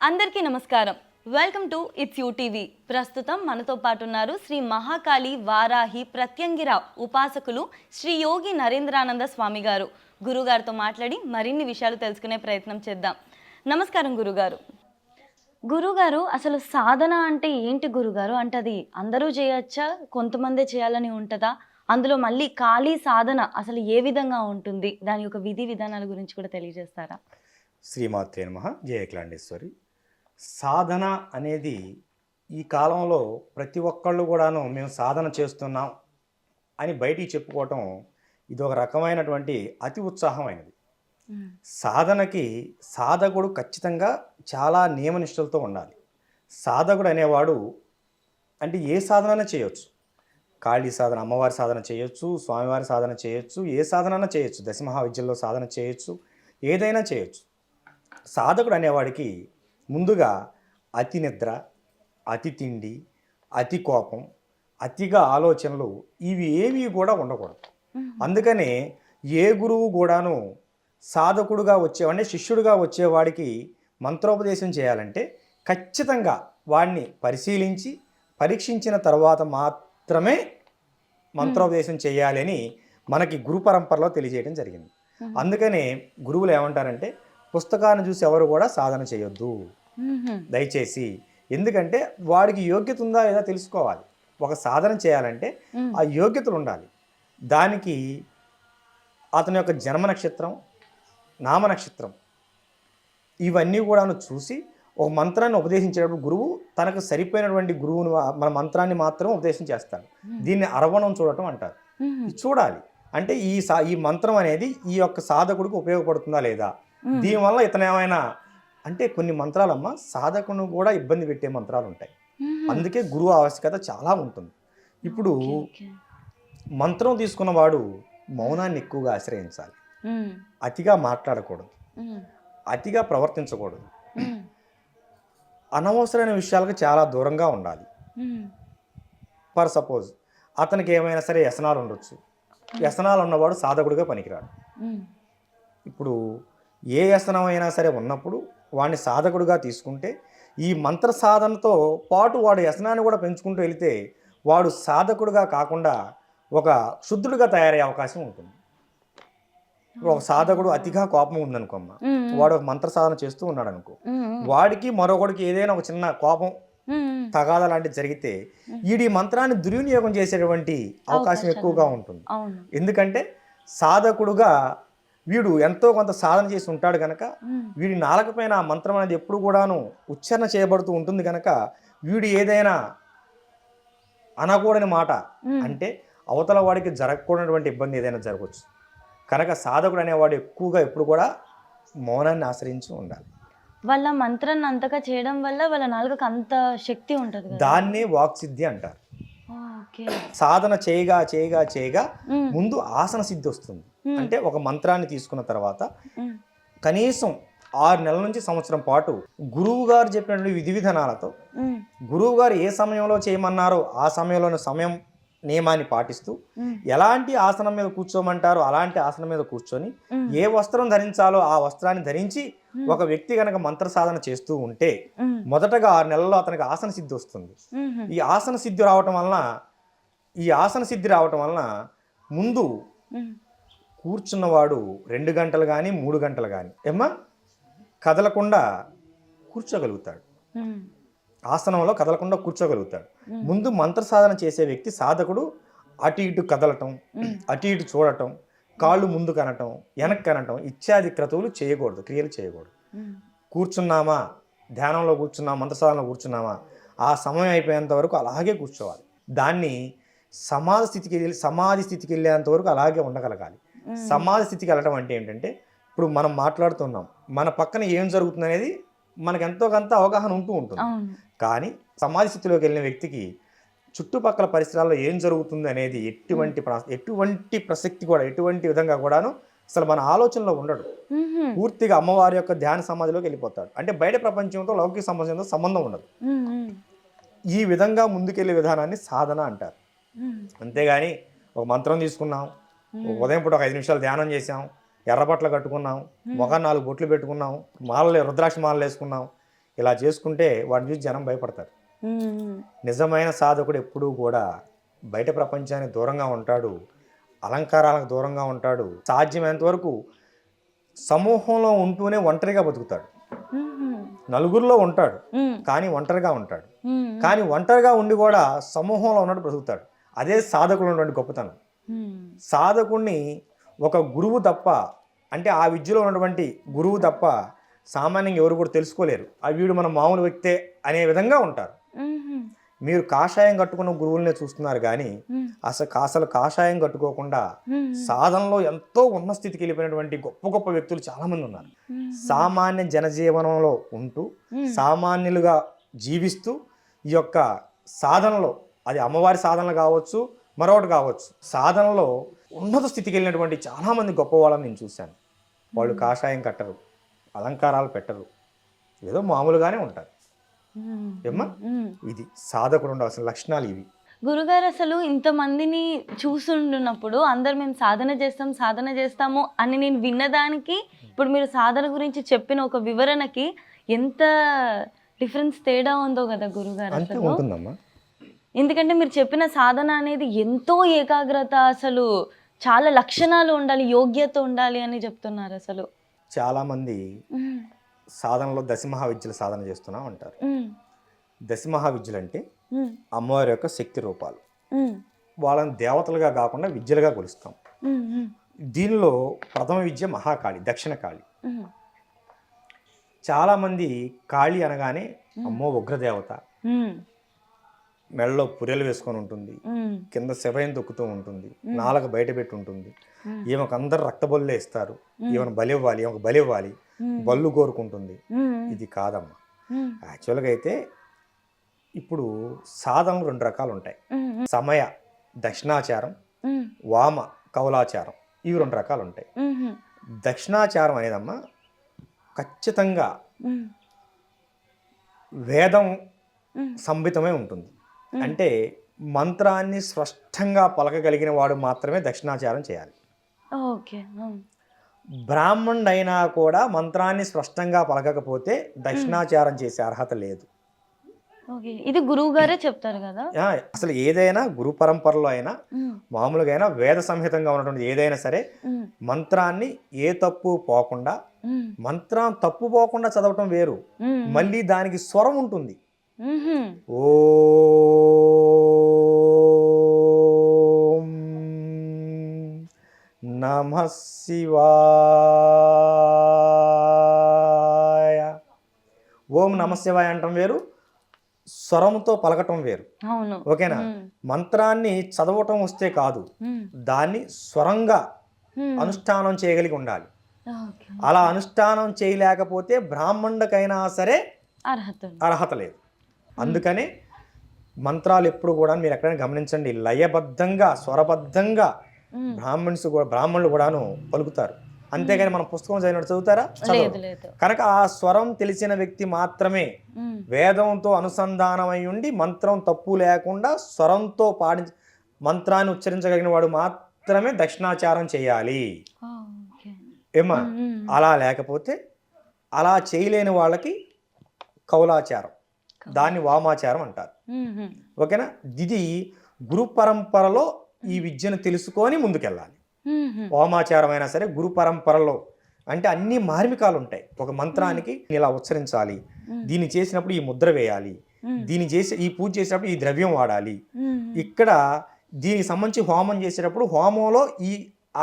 అందరికీ నమస్కారం. Welcome to it's TV. ప్రస్తుతం మనతో పాటు ఉన్నారు శ్రీ మహాకాళి వారాహి ప్రత్యంగిర ఉపాసకులు శ్రీ యోగి నరేంద్రానంద స్వామి గారు. గురుగారితో మాట్లాడి మరిన్ని విషయాలు తెలుసుకునే ప్రయత్నం చేద్దాం. నమస్కారం గురుగారు. గురుగారు, అసలు సాధన అంటే ఏంటి గురుగారు? అంటే అది అందరూ చేయొచ్చా, కొంతమందే చేయాలని ఉంటుందా? అందులో మళ్ళీ ఖాళీ సాధన అసలు ఏ విధంగా ఉంటుంది? దాని యొక్క విధి విధానాల గురించి కూడా తెలియజేస్తారా? శ్రీమాత్రే నమః. జయక్లాండేశ్వరి. సాధన అనేది ఈ కాలంలో ప్రతి ఒక్కళ్ళు కూడాను మేము సాధన చేస్తున్నాం అని బయటికి చెప్పుకోవటం ఇది ఒక రకమైనటువంటి అతి ఉత్సాహమైనది. సాధనకి సాధకుడు ఖచ్చితంగా చాలా నియమనిష్టలతో ఉండాలి. సాధకుడు అనేవాడు అంటే ఏ సాధన చేయొచ్చు. కాళీ సాధన, అమ్మవారి సాధన చేయొచ్చు, స్వామివారి సాధన చేయొచ్చు, ఏ సాధన చేయొచ్చు, దశమహావిద్యల్లో సాధన చేయొచ్చు, ఏదైనా చేయొచ్చు. సాధకుడు అనేవాడికి ముందుగా అతి నిద్ర, అతి తిండి, అతి కోపం, అతిగా ఆలోచనలు ఇవి ఏవి కూడా ఉండకూడదు. అందుకనే ఏ గురువు కూడాను సాధకుడుగా వచ్చేవాడిని, శిష్యుడిగా వచ్చేవాడికి మంత్రోపదేశం చేయాలంటే ఖచ్చితంగా వాడిని పరిశీలించి పరీక్షించిన తర్వాత మాత్రమే మంత్రోపదేశం చేయాలి అని మనకి గురు పరంపరలో తెలియజేయడం జరిగింది. అందుకనే గురువులు ఏమంటారంటే పుస్తకాన్ని చూసి ఎవరు కూడా సాధన చేయొద్దు దయచేసి. ఎందుకంటే వాడికి యోగ్యత ఉందా లేదా తెలుసుకోవాలి. ఒక సాధన చేయాలంటే ఆ యోగ్యతలు ఉండాలి. దానికి అతని యొక్క జన్మ నక్షత్రం, నామ నక్షత్రం ఇవన్నీ కూడా చూసి ఒక మంత్రాన్ని ఉపదేశించేటప్పుడు గురువు తనకు సరిపోయినటువంటి గురువును మన మంత్రాన్ని మాత్రం ఉపదేశం చేస్తాడు. దీన్ని అరవణం చూడటం అంటారు. చూడాలి అంటే ఈ మంత్రం అనేది ఈ యొక్క సాధకుడికి ఉపయోగపడుతుందా లేదా, దీనివల్ల ఇతను ఏమైనా అంటే కొన్ని మంత్రాలమ్మ సాధకును కూడా ఇబ్బంది పెట్టే మంత్రాలు ఉంటాయి. అందుకే గురువు ఆవశ్యకత చాలా ఉంటుంది. ఇప్పుడు మంత్రం తీసుకున్నవాడు మౌనాన్ని ఎక్కువగా ఆశ్రయించాలి. అతిగా మాట్లాడకూడదు, అతిగా ప్రవర్తించకూడదు, అనవసరమైన విషయాలకు చాలా దూరంగా ఉండాలి. ఫర్ సపోజ్ అతనికి ఏమైనా సరే వ్యసనాలు ఉండొచ్చు. వ్యసనాలు ఉన్నవాడు సాధకుడిగా పనికిరాడు. ఇప్పుడు ఏ వ్యసనం అయినా సరే ఉన్నప్పుడు వాడిని సాధకుడిగా తీసుకుంటే ఈ మంత్ర సాధనతో పాటు వాడు వ్యసనాన్ని కూడా పెంచుకుంటూ వెళితే వాడు సాధకుడిగా కాకుండా ఒక శుద్ధుడిగా తయారయ్యే అవకాశం ఉంటుంది. ఒక సాధకుడు అతిగా కోపం ఉందనుకోమ్మా, వాడు ఒక మంత్ర సాధన చేస్తూ ఉన్నాడు అనుకో, వాడికి మరొకడికి ఏదైనా ఒక చిన్న కోపం తగాద లాంటివి జరిగితే ఈ మంత్రాన్ని దుర్వినియోగం చేసేటువంటి అవకాశం ఎక్కువగా ఉంటుంది. ఎందుకంటే సాధకుడుగా వీడు ఎంతో కొంత సాధన చేసి ఉంటాడు కనుక వీడి నాలుక పైన ఆ మంత్రం అనేది ఎప్పుడు కూడాను ఉచ్చారణ చేయబడుతూ ఉంటుంది కనుక వీడు ఏదైనా అనకూడని మాట అంటే అవతల వాడికి జరగకూడనటువంటి ఇబ్బంది ఏదైనా జరగవచ్చు. కనుక సాధకుడు అనేవాడు ఎక్కువగా ఎప్పుడు కూడా మౌనాన్ని ఆశ్రయించి ఉండాలి. వాళ్ళ మంత్రాన్ని అంతగా చేయడం వల్ల వాళ్ళ నాలుకకు అంత శక్తి ఉంటుంది. దాన్నే వాక్సిద్ధి అంటారు. సాధన చేయగా చేయగా చేయగా ముందు ఆసన సిద్ధి వస్తుంది. అంటే ఒక మంత్రాన్ని తీసుకున్న తర్వాత కనీసం 6 నెలల నుంచి సంవత్సరం పాటు గురువు గారు చెప్పినటువంటి విధి విధానాలతో గురువు గారు ఏ సమయంలో చేయమన్నారో ఆ సమయంలోని సమయం నియమాన్ని పాటిస్తూ ఎలాంటి ఆసనం మీద కూర్చోమంటారో అలాంటి ఆసనం మీద కూర్చొని ఏ వస్త్రం ధరించాలో ఆ వస్త్రాన్ని ధరించి ఒక వ్యక్తి కనుక మంత్ర సాధన చేస్తూ ఉంటే మొదటగా 6 నెలల్లో అతనికి ఆసన సిద్ధి వస్తుంది. ఈ ఆసన సిద్ధి రావటం వలన ముందు కూర్చున్నవాడు 2 గంటలు కానీ 3 గంటలు కానీ కదలకుండా కూర్చోగలుగుతాడు. ఆసనంలో కదలకుండా కూర్చోగలుగుతాడు. ముందు మంత్ర సాధన చేసే వ్యక్తి సాధకుడు అటు ఇటు కదలటం, అటు ఇటు చూడటం, కాళ్ళు ముందు కనటం, వెనక్కి కనటం ఇత్యాది క్రతువులు చేయకూడదు, క్రియలు చేయకూడదు. కూర్చున్నామా, ధ్యానంలో కూర్చున్నామా, మంత్ర సాధనలో కూర్చున్నామా, ఆ సమయం అయిపోయేంత వరకు అలాగే కూర్చోవాలి. దాన్ని సమాధి స్థితికి వెళ్ళేంత వరకు అలాగే ఉండగలగాలి. సమాధి స్థితికి వెళ్ళటం అంటే ఏంటంటే ఇప్పుడు మనం మాట్లాడుతున్నాం, మన పక్కన ఏం జరుగుతుంది అనేది మనకు ఎంతో కొంత అవగాహన ఉంటుంది. కానీ సమాధి స్థితిలోకి వెళ్ళిన వ్యక్తికి చుట్టుపక్కల పరిసరాల్లో ఏం జరుగుతుంది అనేది ఎటువంటి ప్రసక్తి కూడా ఎటువంటి విధంగా కూడాను అసలు మన ఆలోచనలో ఉండడు. పూర్తిగా అమ్మవారి యొక్క ధ్యాన సమాధిలోకి వెళ్ళిపోతాడు. అంటే బయట ప్రపంచంతో లౌకిక సమాజంతో సంబంధం ఉండదు. ఈ విధంగా ముందుకెళ్లే విధానాన్ని సాధన అంటారు. అంతేగాని ఒక మంత్రం తీసుకున్నాం, ఉదయం పూట ఒక 5 నిమిషాలు ధ్యానం చేసాం, ఎర్ర బట్టలు కట్టుకున్నాం, మొఖం 4 బొట్లు పెట్టుకున్నాం, రుద్రాక్ష మాలలు వేసుకున్నాం, ఇలా చేసుకుంటే వాడిని చూసి జనం భయపడతారు. నిజమైన సాధకుడు ఎప్పుడూ కూడా బయట ప్రపంచానికి దూరంగా ఉంటాడు, అలంకారాలకు దూరంగా ఉంటాడు, సాధ్యమైనంత వరకు సమూహంలో ఉంటూనే ఒంటరిగా బతుకుతాడు. నలుగురిలో ఉంటాడు కానీ ఒంటరిగా ఉంటాడు, కానీ ఒంటరిగా ఉండి కూడా సమూహంలో ఉన్నట్టు బ్రతుకుతాడు. అదే సాధకుడు ఉన్నటువంటి గొప్పతనం. సాధకుడిని ఒక గురువు తప్ప, అంటే ఆ విద్యలో ఉన్నటువంటి గురువు తప్ప సామాన్యంగా ఎవరు కూడా తెలుసుకోలేరు. ఆ వీడు మన మామూలు వ్యక్తే అనే విధంగా ఉంటారు. మీరు కాషాయం కట్టుకున్న గురువులనే చూస్తున్నారు కానీ అసలు కాషాయం కట్టుకోకుండా సాధనలో ఎంతో ఉన్న స్థితికి వెళ్ళిపోయినటువంటి గొప్ప గొప్ప వ్యక్తులు చాలా మంది ఉన్నారు. సామాన్య జనజీవనంలో ఉంటూ సామాన్యులుగా జీవిస్తూ ఈ యొక్క సాధనలో, అది అమ్మవారి సాధనలు కావచ్చు, మరొకటి కావచ్చు, సాధనలో ఉన్నత స్థితికి వెళ్ళినటువంటి చాలా మంది గొప్ప వాళ్ళని నేను చూశాను. వాళ్ళు కాషాయం కట్టరు, అలంకారాలు పెట్టరు, ఏదో మామూలుగానే ఉంటారు. ఏమ్మా, ఇది సాధకుడు ఉండాల్సిన లక్షణాలు ఇవి. గురుగారు, అసలు ఇంతమందిని చూస్తుంటున్నప్పుడు అందరు మేము సాధన చేస్తాము అని నేను విన్నదానికి ఇప్పుడు మీరు సాధన గురించి చెప్పిన ఒక వివరణకి ఎంత డిఫరెన్స్ తేడా ఉందో కదా గురుగారు. అంతే ఉంటుందమ్మా. ఎందుకంటే మీరు చెప్పిన సాధన అనేది ఎంతో ఏకాగ్రత, అసలు చాలా లక్షణాలు ఉండాలి, యోగ్యత ఉండాలి అని చెప్తున్నారు. అసలు చాలామంది సాధనలో దశమహావిద్యలు సాధన చేస్తున్నా ఉంటారు. దశమహావిద్యలు అంటే అమ్మవారి యొక్క శక్తి రూపాలు. వాళ్ళని దేవతలుగా కాకుండా విద్యలుగా కొలుస్తాం. దీనిలో ప్రథమ విద్య మహాకాళి, దక్షిణ కాళి. చాలామంది కాళి అనగానే అమ్మో ఉగ్రదేవత, మెడలో పుర్రెలు వేసుకొని ఉంటుంది, కింద శివయం దొక్కుతూ ఉంటుంది, నాలుక బయట పెట్టి ఉంటుంది, ఈమెకు అందరు రక్తబొల్లే ఇస్తారు, ఈమెను బలివ్వాలి, ఈమెకు బలివ్వాలి, బళ్ళు కోరుకుంటుంది. ఇది కాదమ్మా. యాక్చువల్గా అయితే ఇప్పుడు సాధనలు 2 రకాలు ఉంటాయి. సమయ దక్షిణాచారం, వామ కౌలాచారం, ఇవి 2 రకాలు ఉంటాయి. దక్షిణాచారం అనేదమ్మా ఖచ్చితంగా వేదం సంహితమై ఉంటుంది. అంటే మంత్రాన్ని స్పష్టంగా పలకగలిగిన వాడు మాత్రమే దక్షిణాచారం చేయాలి. బ్రాహ్మణుడైనా కూడా మంత్రాన్ని స్పష్టంగా పలకకపోతే దక్షిణాచారం చేసే అర్హత లేదు. ఇది గురువు గారే చెప్తారు కదా. అసలు ఏదైనా గురు పరంపరలో అయినా మామూలుగా అయినా వేద సంహితంగా ఉన్నటువంటి ఏదైనా సరే మంత్రాన్ని ఏ తప్పు పోకుండా, మంత్రం తప్పు పోకుండా చదవటం వేరు, మళ్ళీ దానికి స్వరం ఉంటుంది. ఓం నమః శివాయ, ఓం నమః శివాయ అంటాం వేరు, స్వరంతో పలకటం వేరు. ఓకేనా? మంత్రాన్ని చదవటం వస్తే కాదు, దాన్ని స్వరంగా అనుష్ఠానం చేయగలిగి ఉండాలి. అలా అనుష్ఠానం చేయలేకపోతే బ్రాహ్మణుడికైనా సరే అర్హత లేదు. అందుకనే మంత్రాలు ఎప్పుడు కూడా మీరు ఎక్కడైనా గమనించండి, లయబద్ధంగా స్వరబద్ధంగా బ్రాహ్మణులు కూడాను పలుకుతారు. అంతేగాని మనం పుస్తకం చదువుతారా? కనుక ఆ స్వరం తెలిసిన వ్యక్తి మాత్రమే వేదంతో అనుసంధానమై ఉండి మంత్రం తప్పు లేకుండా స్వరంతో మంత్రాన్ని ఉచ్చరించగలిగిన వాడు మాత్రమే దక్షిణాచారం చేయాలి. ఏమా, అలా లేకపోతే, అలా చేయలేని వాళ్ళకి కౌలాచారం, దాన్ని వామాచారం అంటారు. ఓకేనా? ఇది గురు పరంపరలో ఈ విద్యను తెలుసుకొని ముందుకెళ్ళాలి. వామాచారం అయినా సరే గురు పరంపరలో, అంటే అన్ని మార్మికాలు ఉంటాయి. ఒక మంత్రానికి ఇలా ఉచ్చరించాలి, దీన్ని చేసినప్పుడు ఈ ముద్ర వేయాలి, ఈ పూజ చేసేటప్పుడు ఈ ద్రవ్యం వాడాలి, ఇక్కడ దీనికి సంబంధించి హోమం చేసేటప్పుడు హోమంలో ఈ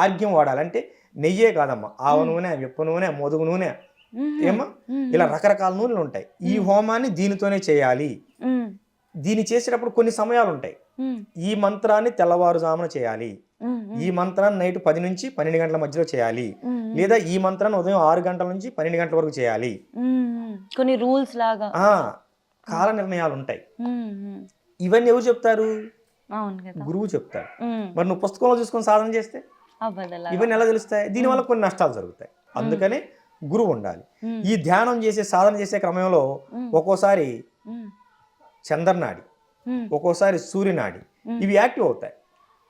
ఆర్ఘ్యం వాడాలి. అంటే నెయ్యే కాదమ్మా, ఆవ నూనె, విప్ప నూనె, మొదుగు నూనె, ఏమా ఇలా రకరకాల నూనెలు ఉంటాయి. ఈ హోమాన్ని దీనితోనే చేయాలి. దీన్ని చేసేటప్పుడు కొన్ని సమయాలు ఉంటాయి. ఈ మంత్రాన్ని తెల్లవారుజామున చేయాలి, ఈ మంత్రాన్ని నైట్ 10 నుంచి 12 గంటల మధ్యలో చేయాలి, లేదా ఈ మంత్రాన్ని ఉదయం 6 గంటల నుంచి 12 గంటల వరకు చేయాలి. కొన్ని రూల్స్ లాగా కాల నిర్ణయాలు ఉంటాయి. ఇవన్నీ ఎవరు చెప్తారు? గురువు చెప్తారు. మరి నువ్వు పుస్తకంలో చూసుకొని సాధన చేస్తే ఇవన్నీ ఎలా తెలుస్తాయి? దీనివల్ల కొన్ని నష్టాలు జరుగుతాయి. అందుకనే గురువు ఉండాలి. ఈ ధ్యానం చేసే సాధన చేసే క్రమంలో ఒక్కోసారి చంద్రనాడి, ఒక్కోసారి సూర్యనాడి, ఇవి యాక్టివ్ అవుతాయి.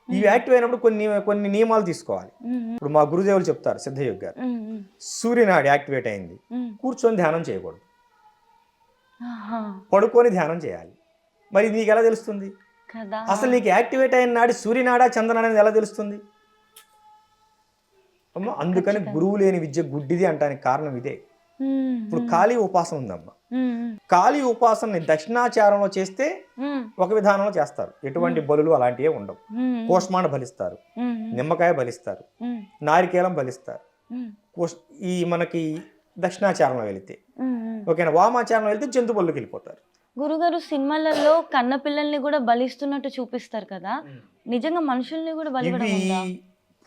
ఇవి యాక్టివ్ అయినప్పుడు కొన్ని నియమాలు తీసుకోవాలి. ఇప్పుడు మా గురుదేవులు చెప్తారు, సిద్ధయోగి గారు, సూర్యనాడి యాక్టివేట్ అయింది, కూర్చొని ధ్యానం చేయకూడదు. ఆహా. పడుకొని ధ్యానం చేయాలి. మరి నీకు ఎలా తెలుస్తుంది? కదా. అసలు నీకు యాక్టివేట్ అయిన నాడి సూర్యనాడా చంద్రనాడా అనేది ఎలా తెలుస్తుంది? అమ్మ అందుకని గురువు లేని విద్య గుడ్డిది అంటానికి కారణం ఇదే. ఇప్పుడు ఖాళీ ఉపాసన ఉందమ్మా. ఖాళీ ఉపాసనని దక్షిణాచారంలో చేస్తే ఒక విధానంలో చేస్తారు, ఎటువంటి బలులు అలాంటివే ఉండవు. కూష్మాండ బలిస్తారు, నిమ్మకాయ బలిస్తారు, నారికేలం బలిస్తారు. ఈ మనకి దక్షిణాచారంలో వెళితే ఓకేనా. వామాచారంలో వెళ్తే జంతు బలుకి వెళ్ళిపోతారు. గురుగారు సినిమాలలో కన్న పిల్లల్ని కూడా బలిస్తున్నట్టు చూపిస్తారు కదా, నిజంగా మనుషుల్ని కూడా బలివ్వడం ఉందా?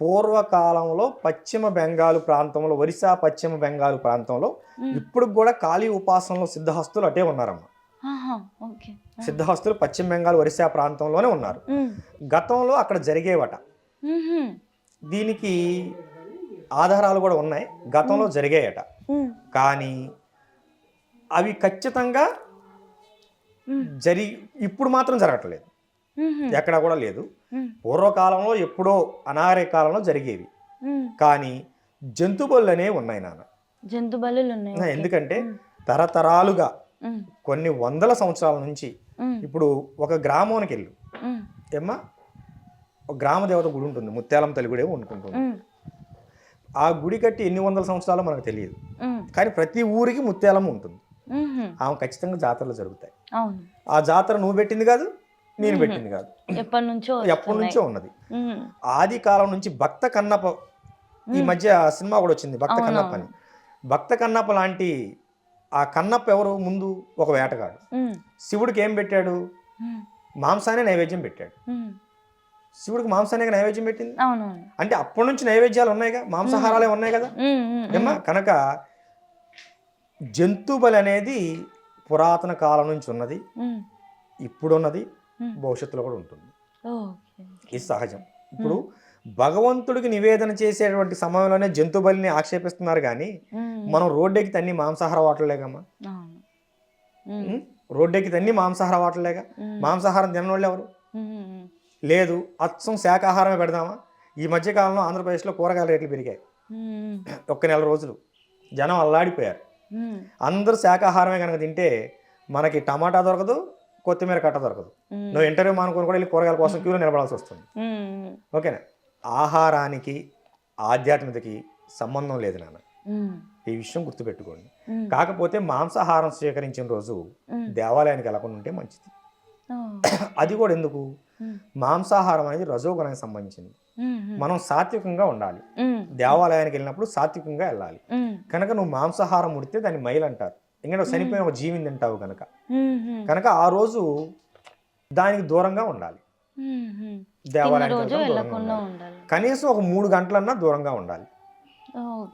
పూర్వకాలంలో పశ్చిమ బెంగాల్ ప్రాంతంలో, ఒరిస్సా పశ్చిమ బెంగాల్ ప్రాంతంలో ఇప్పుడు కూడా ఖాళీ ఉపాసనలో సిద్ధహస్తులు అటే ఉన్నారమ్మా. సిద్ధహస్తులు పశ్చిమ బెంగాల్ ఒరిస్సా ప్రాంతంలోనే ఉన్నారు. గతంలో అక్కడ జరిగేవట. దీనికి ఆధారాలు కూడా ఉన్నాయి, గతంలో జరిగాయట. కానీ అవి ఖచ్చితంగా ఇప్పుడు మాత్రం జరగట్లేదు, ఎక్కడా కూడా లేదు. పూర్వకాలంలో ఎప్పుడో అనాగరిక కాలంలో జరిగేవి, కానీ జంతు బలులు అనేవి ఉన్నాయి నాన్న. జంతు బలులు ఉన్నాయి. ఎందుకంటే తరతరాలుగా కొన్ని వందల సంవత్సరాల నుంచి ఇప్పుడు ఒక గ్రామానికి వెళ్ళు ఏమ్మా, ఒక గ్రామ దేవత గుడి ఉంటుంది, ముత్యాలమ్మ తల్లి గుడి అనుకుంటుంది. ఆ గుడి కట్టి ఎన్ని వందల సంవత్సరాలు మనకు తెలియదు, కానీ ప్రతి ఊరికి ముత్యాలమ్మ ఉంటుంది. ఆమె ఖచ్చితంగా జాతరలు జరుగుతాయి. ఆ జాతర నువ్వు పెట్టింది కాదు, నేను పెట్టింది కాదు, ఎప్పటి నుంచో ఉన్నది. ఆది కాలం నుంచి భక్త కన్నప్ప, ఈ మధ్య సినిమా కూడా వచ్చింది భక్త కన్నప్ప అని. భక్త కన్నప్ప లాంటి ఆ కన్నప్ప ఎవరు? ముందు ఒక వేటగాడు. శివుడికి ఏం పెట్టాడు? మాంసాన్ని నైవేద్యం పెట్టాడు. శివుడికి మాంసాన్ని నైవేద్యం పెట్టింది అంటే అప్పటి నుంచి నైవేద్యాలు ఉన్నాయిగా, మాంసాహారాలే ఉన్నాయి కదా ఏమ్మా. కనుక జంతు బలి అనేది పురాతన కాలం నుంచి ఉన్నది, ఇప్పుడున్నది, భవిష్యత్తులో కూడా ఉంటుంది. ఇది సహజం. ఇప్పుడు భగవంతుడికి నివేదన చేసేటువంటి సమయంలోనే జంతు బలిని ఆక్షేపిస్తున్నారు, కానీ మనం రోడ్డెక్కి తన్ని మాంసాహార వాటలేగమ్మా. రోడ్డెక్కి తన్ని మాంసాహార వాటలేగా. మాంసాహారం తిననోళ్ళు ఎవరు? లేదు, అచ్చం శాకాహారమే పెడదామా? ఈ మధ్యకాలంలో ఆంధ్రప్రదేశ్లో కూరగాయల రేట్లు పెరిగాయి. ఒక్క నెల రోజులు జనం అల్లాడిపోయారు. అందరూ శాకాహారమే కనుక తింటే మనకి టమాటా దొరకదు, కొత్తిమీర కట్ట దొరకదు. నువ్వు ఇంటర్వ్యూ మానుకొని కూడా వెళ్ళి కూరగాయల కోసం క్యూలో నిలబడాల్సి వస్తుంది. ఓకేనా. ఆహారానికి ఆధ్యాత్మికతకి సంబంధం లేదు నాన్న, ఈ విషయం గుర్తుపెట్టుకోండి. కాకపోతే మాంసాహారం స్వీకరించిన రోజు దేవాలయానికి వెళ్ళకుండా ఉంటే మంచిది. అది కూడా ఎందుకు? మాంసాహారం అనేది రజోగుణానికి సంబంధించింది. మనం సాత్వికంగా ఉండాలి, దేవాలయానికి వెళ్ళినప్పుడు సాత్వికంగా వెళ్ళాలి. కనుక నువ్వు మాంసాహారం ఉడితే దాన్ని మైలు అంటారు, ఎందుకంటే చనిపోయిన ఒక జీవిని తింటావు కనుక. కనుక ఆ రోజు దానికి దూరంగా ఉండాలి, దేవాలయానికి కనీసం ఒక 3 గంటలన్నా దూరంగా ఉండాలి.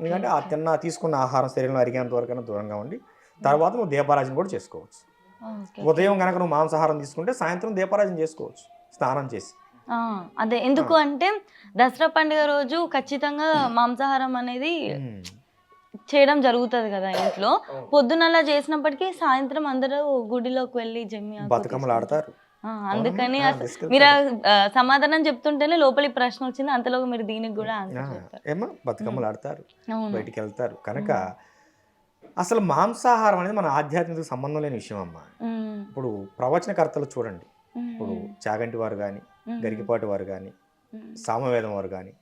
ఎందుకంటే ఆ తీసుకున్న ఆహారం శరీరంలో అరిగేంత వరకైనా దూరంగా ఉండి తర్వాత నువ్వు దీపారాజన కూడా చేసుకోవచ్చు. ఉదయం కనుక నువ్వు మాంసాహారం తీసుకుంటే సాయంత్రం దీపారాజన చేసుకోవచ్చు స్నానం చేసి. అదే ఎందుకు అంటే దసరా పండుగ రోజు ఖచ్చితంగా మాంసాహారం అనేది చేయడం జరుగుతుంది కదా ఇంట్లో. పొద్దునలా చేసినప్పటికీ సాయంత్రం అందరూ గుడిలోకి వెళ్ళి జమ్మి బతుకమ్మలు ఆడతారు. అందుకని మీరు సమాధానం చెప్తుంటేనే లోపలి ప్రశ్న వచ్చింది, అంతలో మీరు దీనికి కూడా ఏమో బతుకమ్మలు ఆడతారు, బయటికి వెళ్తారు. కనుక అసలు మాంసాహారం అనేది మన ఆధ్యాత్మిక సంబంధం లేని విషయం అమ్మా. ఇప్పుడు ప్రవచనకర్తలు చూడండి, ఇప్పుడు చాగంటి వారు కానీ, గరికిపాటి వారు కానీ, సామవేదం వారు కానీ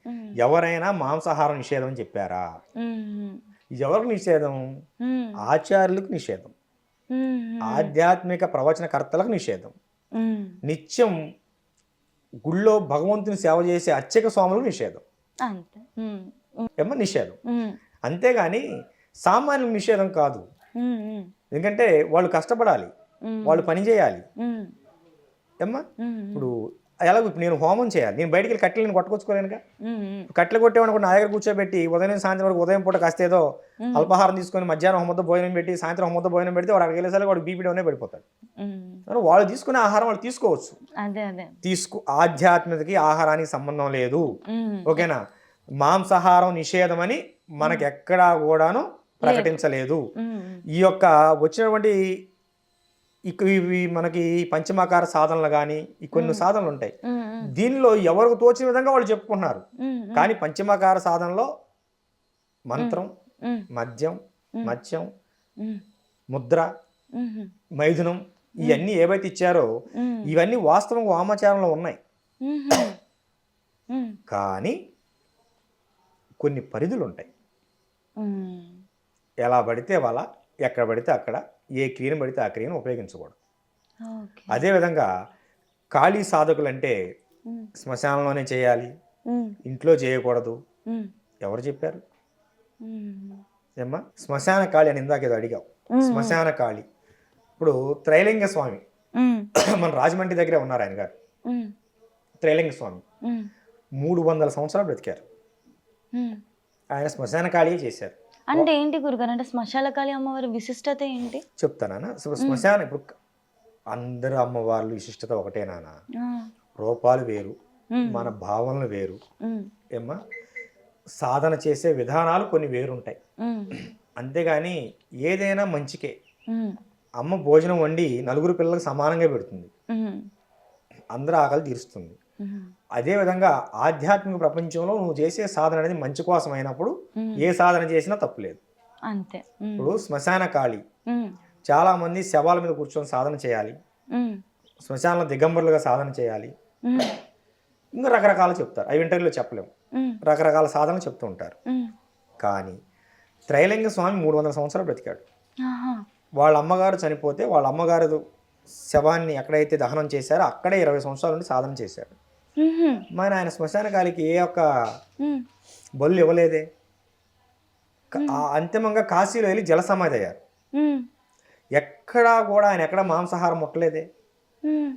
ఎవరైనా మాంసాహారం నిషేధం అని చెప్పారా? ఎవరికి నిషేధం? ఆచార్యులకు నిషేధం, ఆధ్యాత్మిక ప్రవచనకర్తలకు నిషేధం. నిత్యం గుళ్ళో భగవంతుని సేవ చేసే అర్చక స్వాములకు నిషేధం, ఏమో నిషేధం. అంతేగాని సామాన్యులకు నిషేధం కాదు. ఎందుకంటే వాళ్ళు కష్టపడాలి, వాళ్ళు పని చేయాలి ఏమ్మా. ఇప్పుడు ఎలాగో నేను హోమం చేయాలి, నేను బయటికి వెళ్ళి కట్టెలు నేను కొట్టుకొచ్చుకోలేనుగా. కట్టెలు కొట్టేవాడు నా దగ్గర కూర్చోబెట్టి ఉదయం సాయంత్రం వరకు, ఉదయం పూట కాస్త ఏదో అల్పాహారం తీసుకొని మధ్యాహ్నం హోమతో భోజనం పెట్టి సాయంత్రం హోమతో భోజనం పెడితే వాడు అక్కడికి వెళ్ళేసరికి వాడు బీపీ డౌనే పడిపోతాడు. వాళ్ళు తీసుకునే ఆహారం వాళ్ళు తీసుకోవచ్చు, ఆధ్యాత్మికకి ఆహారానికి సంబంధం లేదు. ఓకేనా. మాంసాహారం నిషేధం అని మనకి ఎక్కడా కూడాను ప్రకటించలేదు. ఈ యొక్క వచ్చినటువంటి ఇవి మనకి పంచమాకార సాధనలు కానీ ఈ కొన్ని సాధనలు ఉంటాయి, దీనిలో ఎవరికి తోచిన విధంగా వాళ్ళు చెప్పుకుంటున్నారు. కానీ పంచమాకార సాధనలో మంత్రం, మద్యం, మత్స్యం, ముద్ర, మ్మ్. మైథునం, ఇవన్నీ ఏవైతే ఇచ్చారో మ్మ్. ఇవన్నీ వాస్తవంగా వామాచారంలో ఉన్నాయి. మ్మ్. మ్మ్. కానీ కొన్ని పరిధులు ఉంటాయి. మ్మ్. ఎలా పడితే అలా, ఎక్కడ పడితే అక్కడ, ఏ క్రియను పడితే ఆ క్రియను ఉపయోగించకూడదు. ఓకే. అదేవిధంగా ఖాళీ సాధకులు అంటే మ్మ్. శ్మశానంలోనే చేయాలి, మ్మ్. ఇంట్లో చేయకూడదు. మ్మ్. ఎవరు చెప్పారు? మ్మ్. ఏమ్మా, శ్మశాన కాళి అని ఇందాక ఏదో అడిగావు. మ్మ్. శ్మశాన కాళి ఇప్పుడు త్రైలింగ స్వామి మ్మ్. మన రాజమండ్రి దగ్గరే ఉన్నారు ఆయన గారు. మ్మ్. త్రైలింగ స్వామి మ్మ్. 300 సంవత్సరాలు బ్రతికారు. మ్మ్. ఆయన శ్మశాన కాళీ చేశారు. అంటే ఏంటి గురుగారు, అంటే శ్మశానకాళి అమ్మవారి విశిష్టత ఏంటి? చెప్తానా? శ్మశానం ఇప్పుడు అందరు అమ్మవార్లు విశిష్టత ఒకటేనా? ఆ. రూపాలు వేరు, మ్మ్. మన భావనలు వేరు. మ్మ్. ఏమ్మా, సాధన చేసే విధానాలు కొన్ని వేరుంటాయి. మ్మ్. అంతేగాని ఏదైనా మంచికే. మ్మ్. అమ్మ భోజనం వండి నలుగురు పిల్లలకు సమానంగా పెడుతుంది, మ్మ్. అందరూ ఆకలి తీరుస్తుంది. మ్మ్. అదేవిధంగా ఆధ్యాత్మిక ప్రపంచంలో నువ్వు చేసే సాధన అనేది మంచి కోసం అయినప్పుడు మ్మ్. ఏ సాధన చేసినా తప్పులేదు. అంతే. మ్మ్. ఇప్పుడు శ్మశాన కాళి, మ్మ్. చాలామంది శవాల మీద కూర్చొని సాధన చేయాలి, మ్మ్. శ్మశానంలో దిగంబరులుగా సాధన చేయాలి, మ్మ్. ఇంకా రకరకాలు చెప్తారు. అవి ఇంటర్వ్యూలో చెప్పలేము. మ్మ్. రకరకాల సాధనలు చెప్తూ ఉంటారు. మ్మ్. కానీ త్రైలింగ స్వామి 300 సంవత్సరాలు బ్రతికాడు. ఆహా. వాళ్ళ అమ్మగారు చనిపోతే వాళ్ళ అమ్మగారు శవాన్ని ఎక్కడైతే దహనం చేశారో అక్కడే 20 సంవత్సరాల నుండి సాధన చేశాడు. మ్మ్. మరి ఆయన శ్మశాన కాలికి ఏ ఒక్క మ్మ్. బలు ఇవ్వలేదే. అంతిమంగా కాశీలో వెళ్ళి జల సమాధి అయ్యారు. మ్మ్. ఎక్కడా కూడా ఆయన ఎక్కడ మాంసాహారం ముట్టలేదే. మ్మ్.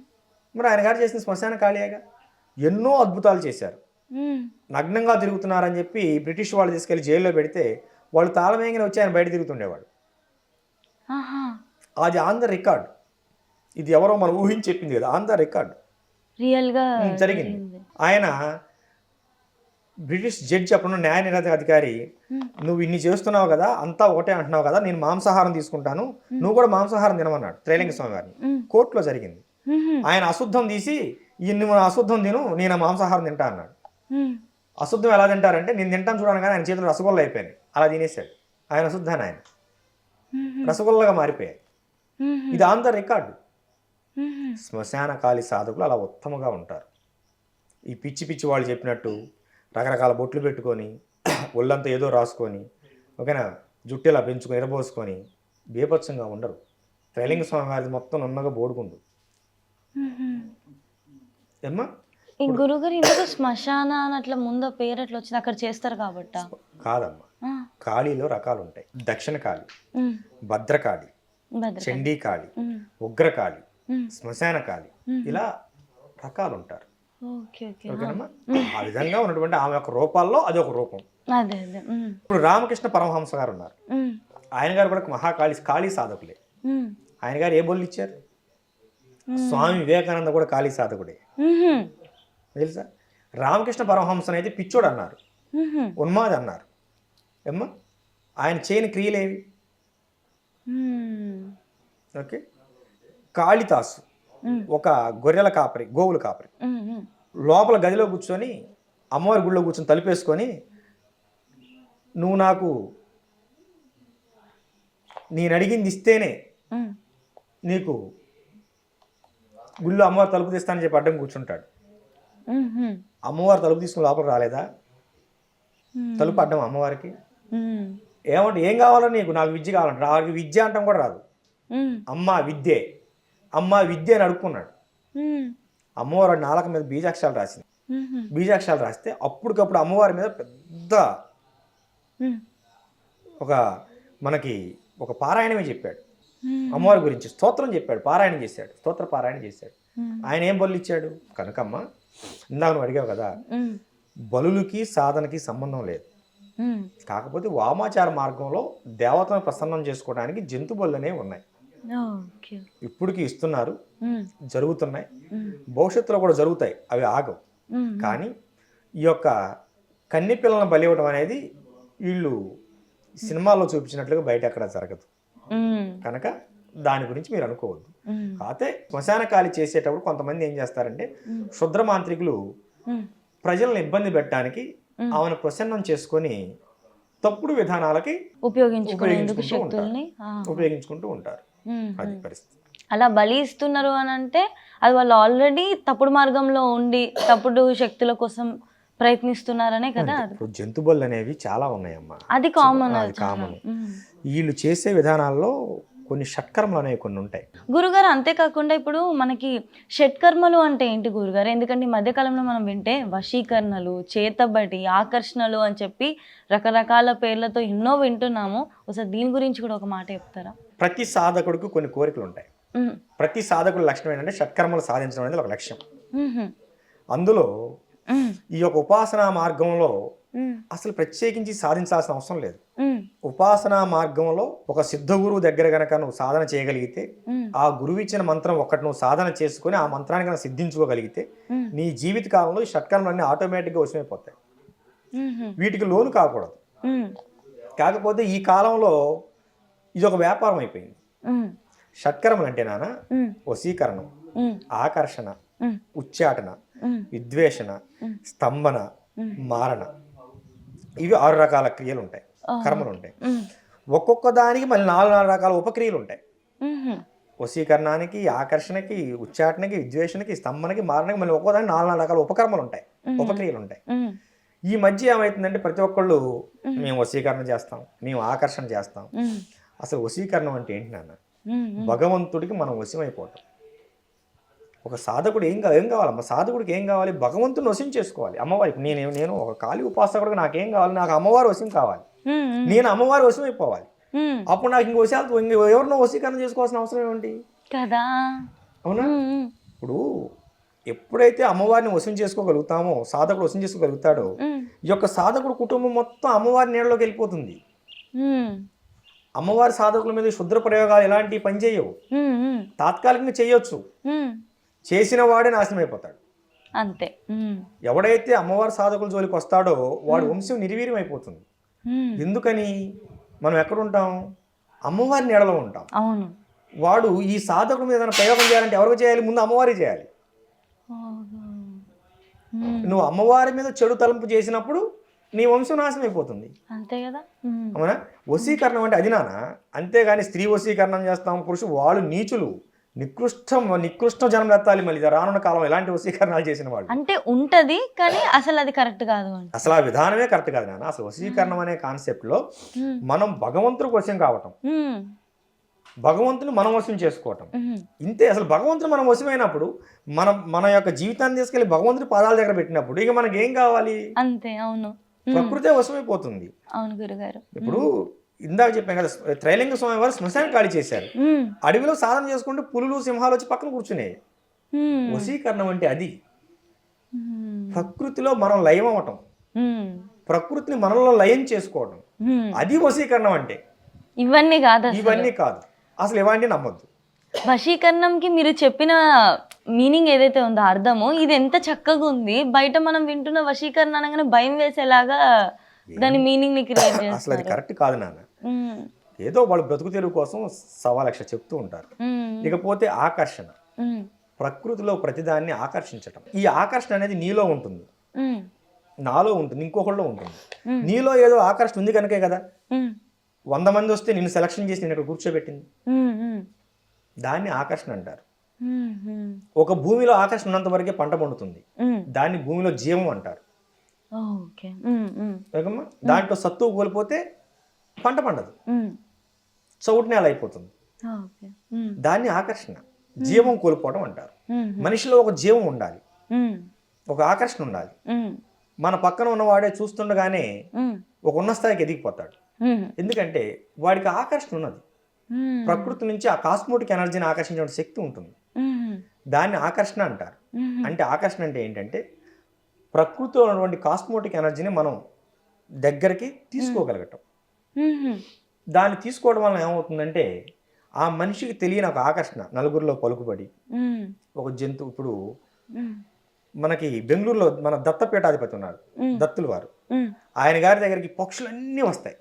మరి ఆయన గారు చేసిన శ్మశాన కాళీయేగా. ఎన్నో అద్భుతాలు చేశారు. మ్మ్. నగ్నంగా తిరుగుతున్నారని చెప్పి బ్రిటిష్ వాళ్ళు తీసుకెళ్లి జైల్లో పెడితే వాళ్ళు తాళమేగిన వచ్చి ఆయన బయట తిరుగుతుండేవాడు. ఆహా. అది ఆన్ ద రికార్డ్. ఇది ఎవరో మనం ఊహించి చెప్పింది కదా, ఆన్ ద రికార్డ్ రియల్ గా జరిగింది. ఆయన బ్రిటిష్ జడ్జి అప్పుడు న్యాయ నిరాధక అధికారి, నువ్వు ఇన్ని చేస్తున్నావు కదా, అంతా ఒకటే అంటున్నావు కదా, నేను మాంసాహారం తీసుకుంటాను, నువ్వు కూడా మాంసాహారం తినమన్నాడు త్రైలింగ స్వామి గారిని. కోర్టులో జరిగింది. మ్మ్. ఆయన అశుద్ధం తీసి నువ్వు అశుద్ధం తిను, నేను ఆ మాంసాహారం తింటా అన్నాడు. మ్మ్. అశుద్ధం ఎలా తింటారంటే నేను తింటాను చూడను కానీ ఆయన చేతులు రసగొల్ల అయిపోయాయి, అలా తినేసాడు. ఆయన అశుద్ధాన్ని ఆయన మ్మ్. రసగొల్లగా మారిపోయాయి. మ్మ్. ఇది ఆన్ ద రికార్డు. మ్మ్. శ్మశాన కాళీ సాధకులు అలా ఉత్తమంగా ఉంటారు. ఈ పిచ్చి పిచ్చి వాళ్ళు చెప్పినట్టు రకరకాల బొట్లు పెట్టుకొని ఒళ్ళంతా ఏదో రాసుకొని, ఓకేనా, జుట్టు ఇలా పెంచుకొని ఎరబోసుకొని బీభత్సంగా ఉండరు. త్రైలింగ స్వామి వారిది మొత్తం నున్నగా బోడుకుండు. మ్మ్. ఏమ్మా, ఈ గురుగారు ఇందుకు శ్మశాన అని అట్లా ముందు పేరు అట్లా వచ్చింది, అక్కడ చేస్తారు కాబట్టా? కాదమ్మా, కాళీలో రకాలు ఉంటాయి. దక్షిణ కాళి, భద్రకాళి, చండీ కాళి, ఉగ్రకాళి, శ్మశాన కాళి, ఇలా రకాలు ఉంటారు. Okay okay. ఓకేనమ్మా. ఆ విధంగా ఉన్నటువంటి ఆమె యొక్క రూపాల్లో అది ఒక రూపం. అదే అదే. ఇప్పుడు రామకృష్ణ పరమహంస గారు ఉన్నారు. ఆయన గారు కూడా కాళీ సాధకులే. ఆయన గారు ఏ బొల్లు ఇచ్చారు? స్వామి వివేకానంద కూడా కాళీ సాధకుడే, తెలుసా? రామకృష్ణ పరమహంసను అయితే పిచ్చోడు అన్నారు, ఉన్మాది అన్నారు. ఏమ్మా, ఆయన చేయని క్రియలేవి. ఓకే. కాళిదాసు ఒక గొర్రెల కాపరి, గోవుల కాపరి, లోపల గదిలో కూర్చొని అమ్మవారి గుడిలో కూర్చొని తలుపేసుకొని, నువ్వు నాకు నేను అడిగింది ఇస్తేనే నీకు గుళ్ళో అమ్మవారు తలుపు తీస్తానని చెప్పి అడ్డం కూర్చుంటాడు. అమ్మవారు తలుపు తీసుకుని లోపల రాలేదా? తలుపు అడ్డం అమ్మవారికి. ఏమంటే ఏం కావాలో నీకు? నాకు విద్య కావాలంట. వారికి విద్య అంటాం కూడా రాదు. అమ్మ విద్యే, అమ్మ విద్య అని అడుక్కున్నాడు. అమ్మవారు నాలుక మీద బీజాక్షరాలు రాసింది. బీజాక్షరాలు రాస్తే అప్పటికప్పుడు అమ్మవారి మీద పెద్ద ఒక మనకి ఒక పారాయణమే చెప్పాడు. అమ్మవారి గురించి స్తోత్రం చెప్పాడు, పారాయణం చేశాడు, స్తోత్ర పారాయణం చేశాడు. ఆయన ఏం బలు ఇచ్చాడు? కనకమ్మ, ఇందాక నువ్వు అడిగావు కదా, బలులకి సాధనకి సంబంధం లేదు. కాకపోతే వామాచార మార్గంలో దేవతను ప్రసన్నం చేసుకోవడానికి జంతు బలులు అనేవి ఉన్నాయి. ఇప్పటికి ఇస్తున్నారు, జరుగుతున్నాయి, భవిష్యత్తులో కూడా జరుగుతాయి, అవి ఆగవు. కానీ ఈ యొక్క కన్నె పిల్లలను బలి ఇవ్వడం అనేది వీళ్ళు సినిమాల్లో చూపించినట్లుగా బయట ఎక్కడ జరగదు కనుక దాని గురించి మీరు అనుకోవద్దు. కాకపోతే శ్మశాన కాళి చేసేటప్పుడు కొంతమంది ఏం చేస్తారంటే, క్షుద్ర మాంత్రికులు ప్రజలను ఇబ్బంది పెట్టడానికి ఆమెను ప్రసన్నం చేసుకొని తప్పుడు విధానాలకి ఉపయోగించుకుంటూ ఉంటారు. అది పరిస్థితి. అలా బలి ఇస్తున్నారు అని అంటే అది వాళ్ళు ఆల్రెడీ తప్పుడు మార్గంలో ఉండి తప్పుడు శక్తుల కోసం ప్రయత్నిస్తున్నారనే కదా అది. ఇప్పుడు జంతు బళ్ళు అనేవి చాలా ఉన్నాయమ్మా. అది కామన్. అది కామన్. వీళ్ళు చేసే విధానాల్లో కొన్ని షట్కర్మలు అనేవి కొన్ని ఉంటాయి గురుగారు. అంతేకాకుండా ఇప్పుడు మనకి షట్కర్మలు అంటే ఏంటి గురుగారు? ఎందుకంటే ఈ మధ్యకాలంలో మనం వింటే వశీకరణలు, చేతబడి, ఆకర్షణలు అని చెప్పి రకరకాల పేర్లతో ఎన్నో వింటున్నాము. ఒకసారి దీని గురించి కూడా ఒక మాట చెప్తారా? ప్రతి సాధకుడికి కొన్ని కోరికలు ఉంటాయి. ప్రతి సాధకుడి లక్షణం ఏంటంటే షట్కర్మలు సాధించడం అనేది ఒక లక్ష్యం. అందులో ఈ యొక్క ఉపాసనా మార్గంలో అసలు ప్రత్యేకించి సాధించాల్సిన అవసరం లేదు. ఉపాసనా మార్గంలో ఒక సిద్ధ గురువు దగ్గర గనక నువ్వు సాధన చేయగలిగితే, ఆ గురువు ఇచ్చిన మంత్రం ఒక్కటి నువ్వు సాధన చేసుకుని ఆ మంత్రాన్ని కనుక సిద్ధించుకోగలిగితే నీ జీవిత కాలంలో ఈ షట్కర్మలన్నీ ఆటోమేటిక్గా వశమైపోతాయి. వీటికి లోను కాకూడదు. కాకపోతే ఈ కాలంలో ఇది ఒక వ్యాపారం అయిపోయింది. షట్కర్మలు అంటే నాన్న వశీకరణం, ఆకర్షణ, ఉచ్చాటన, విద్వేషణ, స్తంభన, మారణ, ఇవి 6 రకాల క్రియలు ఉంటాయి, కర్మలు ఉంటాయి. ఒక్కొక్క దానికి మళ్ళీ 4 రకాల ఉపక్రియలు ఉంటాయి. వశీకరణానికి, ఆకర్షణకి, ఉచ్చాటనకి, విద్వేషణకి, స్తంభనకి, మారణకి మళ్ళీ ఒక్కో దానికి 4 రకాల ఉపకర్మలు ఉంటాయి, ఉపక్రియలు ఉంటాయి. ఈ మధ్య ఏమవుతుందంటే ప్రతి ఒక్కళ్ళు మేము వశీకరణ చేస్తాం, మేము ఆకర్షణ చేస్తాం. అసలు వశీకరణం అంటే ఏంటి నాన్న? భగవంతుడికి మనం వశమైపోవటం. ఒక సాధకుడు ఏం కావాలమ్మా? సాధకుడికి ఏం కావాలి? భగవంతుని వశం చేసుకోవాలి. అమ్మవారికి నేను ఒక కాళీ ఉపాసకుడికి నాకేం కావాలి? నాకు అమ్మవారి వశం కావాలి. నేను అమ్మవారి వశం అయిపోవాలి. అప్పుడు నాకు ఇంకో విషయాలు ఎవరినో వశీకరణ చేసుకోవాల్సిన అవసరం ఏమిటి కదా? అవునా? ఇప్పుడు ఎప్పుడైతే అమ్మవారిని వశం చేసుకోగలుగుతామో, సాధకుడు వశం చేసుకోగలుగుతాడో, ఈ యొక్క సాధకుడు కుటుంబం మొత్తం అమ్మవారి నీడలోకి వెళ్ళిపోతుంది. అమ్మవారి సాధకుల మీద క్షుద్ర ప్రయోగాలు ఎలాంటి పని చేయవు. తాత్కాలికంగా చేయొచ్చు, చేసిన వాడే నాశనం అయిపోతాడు. అంతే. ఎవడైతే అమ్మవారి సాధకుల జోలికి వస్తాడో వాడు వంశం నిర్వీర్యం అయిపోతుంది. ఎందుకని? మనం ఎక్కడ ఉంటాం? అమ్మవారి నీడలో ఉంటాం. అవును. వాడు ఈ సాధకుల మీద ప్రయోగం చేయాలంటే ఎవరికి చేయాలి? ముందు అమ్మవారి చేయాలి. నువ్వు అమ్మవారి మీద చెడు తలంపు చేసినప్పుడు నీ వంశం నాశనం అయిపోతుంది. అంతే కదా? అవునా? వశీకరణం అంటే అది నాన్న. అంతేగాని స్త్రీ వశీకరణం చేస్తాం, పురుషుడు వాళ్ళు నీచులు, నికృష్ట జనం ఎత్తాలి. మళ్ళీ రానున్న కాలం ఎలాంటి వశీకరణాలు చేసిన వాళ్ళు అంటే ఉంటది, కానీ అసలు అది కరెక్ట్ కాదు. అసలు ఆ విధానమే కరెక్ట్ కాదు నాన్న. అసలు వశీకరణం అనే కాన్సెప్ట్ లో మనం భగవంతుడికి వశం కావటం, భగవంతుని మనం వశం చేసుకోవటం, ఇంతే. అసలు భగవంతుని మనం వశమైనప్పుడు మన యొక్క జీవితాన్ని తీసుకెళ్లి భగవంతుని పాదాల దగ్గర పెట్టినప్పుడు ఇక మనకి ఏం కావాలి? అంతే. అవును. ప్రకృతే వశమైపోతుంది. అవును గురుగారు. ఇప్పుడు ఇందాక చెప్పాను కదా, త్రైలింగ స్వామి వారు శ్మశానం ఖాళీ చేశారు. అడవిలో సాధన చేసుకుంటే పులులు, సింహాలు వచ్చి పక్కన కూర్చున్నాయి. వశీకరణం అంటే అది. ప్రకృతిలో మనం లయం అవటం, ప్రకృతిని మనలో లయం చేసుకోవటం, అది వశీకరణం అంటే. ఇవన్నీ కాదు, ఇవన్నీ కాదు. అసలు ఇవన్నీ నమ్మొద్దు. వశీకరణంకి మీరు చెప్పిన మీనింగ్ ఏదైతే ఉందో, అర్థము, ఇది ఎంత చక్కగా ఉంది. బయట మనం వింటున్న వశీకరణ అనగానే భయం వేసేలాగా దాని మీనింగ్ ని క్రియేట్ చేస్తారు. అసలు అది కరెక్ట్ కాదు నాన్న. ఏదో వాళ్ళు బ్రతుకు తెరువు కోసం 1,00,000 చెప్తూ ఉంటారు. ఇకపోతే ఆకర్షణ, ప్రకృతిలో ప్రతిదాన్ని ఆకర్షించటం. ఈ ఆకర్షణ అనేది నీలో ఉంటుంది, నాలో ఉంటుంది, ఇంకొకళ్ళలో ఉంటుంది. నీలో ఏదో ఆకర్షణ ఉంది కనుకే కదా 100 మంది వస్తే నిన్ను సెలక్షన్ చేసి నేను ఇక్కడ కూర్చోబెట్టింది. దాన్ని ఆకర్షణ అంటారు. ఒక భూమిలో ఆకర్షణ ఉన్నంత వరకే పంట పండుతుంది. దాన్ని భూమిలో జీవం అంటారు. దాంట్లో సత్తువు కోల్పోతే పంట పండదు, చౌటి నేల అయిపోతుంది. దాన్ని ఆకర్షణ, జీవం కోల్పోవడం అంటారు. మనిషిలో ఒక జీవం ఉండాలి, ఒక ఆకర్షణ ఉండాలి. మన పక్కన ఉన్నవాడే చూస్తుండగానే ఒక ఉన్న స్థాయికి ఎదిగిపోతాడు. ఎందుకంటే వాడికి ఆకర్షణ ఉన్నది. ప్రకృతి నుంచి ఆ కాస్మోటిక్ ఎనర్జీని ఆకర్షించే శక్తి ఉంటుంది. దాన్ని ఆకర్షణ అంటారు. అంటే ఆకర్షణ అంటే ఏంటంటే ప్రకృతిలో ఉన్నటువంటి కాస్మోటిక్ ఎనర్జీని మనం దగ్గరికి తీసుకోగలగటం. దాన్ని తీసుకోవడం వల్ల ఏమవుతుందంటే ఆ మనిషికి తెలియని ఒక ఆకర్షణ, నలుగురిలో పలుకుబడి, ఒక జంతువు. ఇప్పుడు మనకి బెంగళూరులో మన దత్తపీఠాధిపతి ఉన్నారు, దత్తులు వారు. ఆయన గారి దగ్గరికి పక్షులన్నీ వస్తాయి.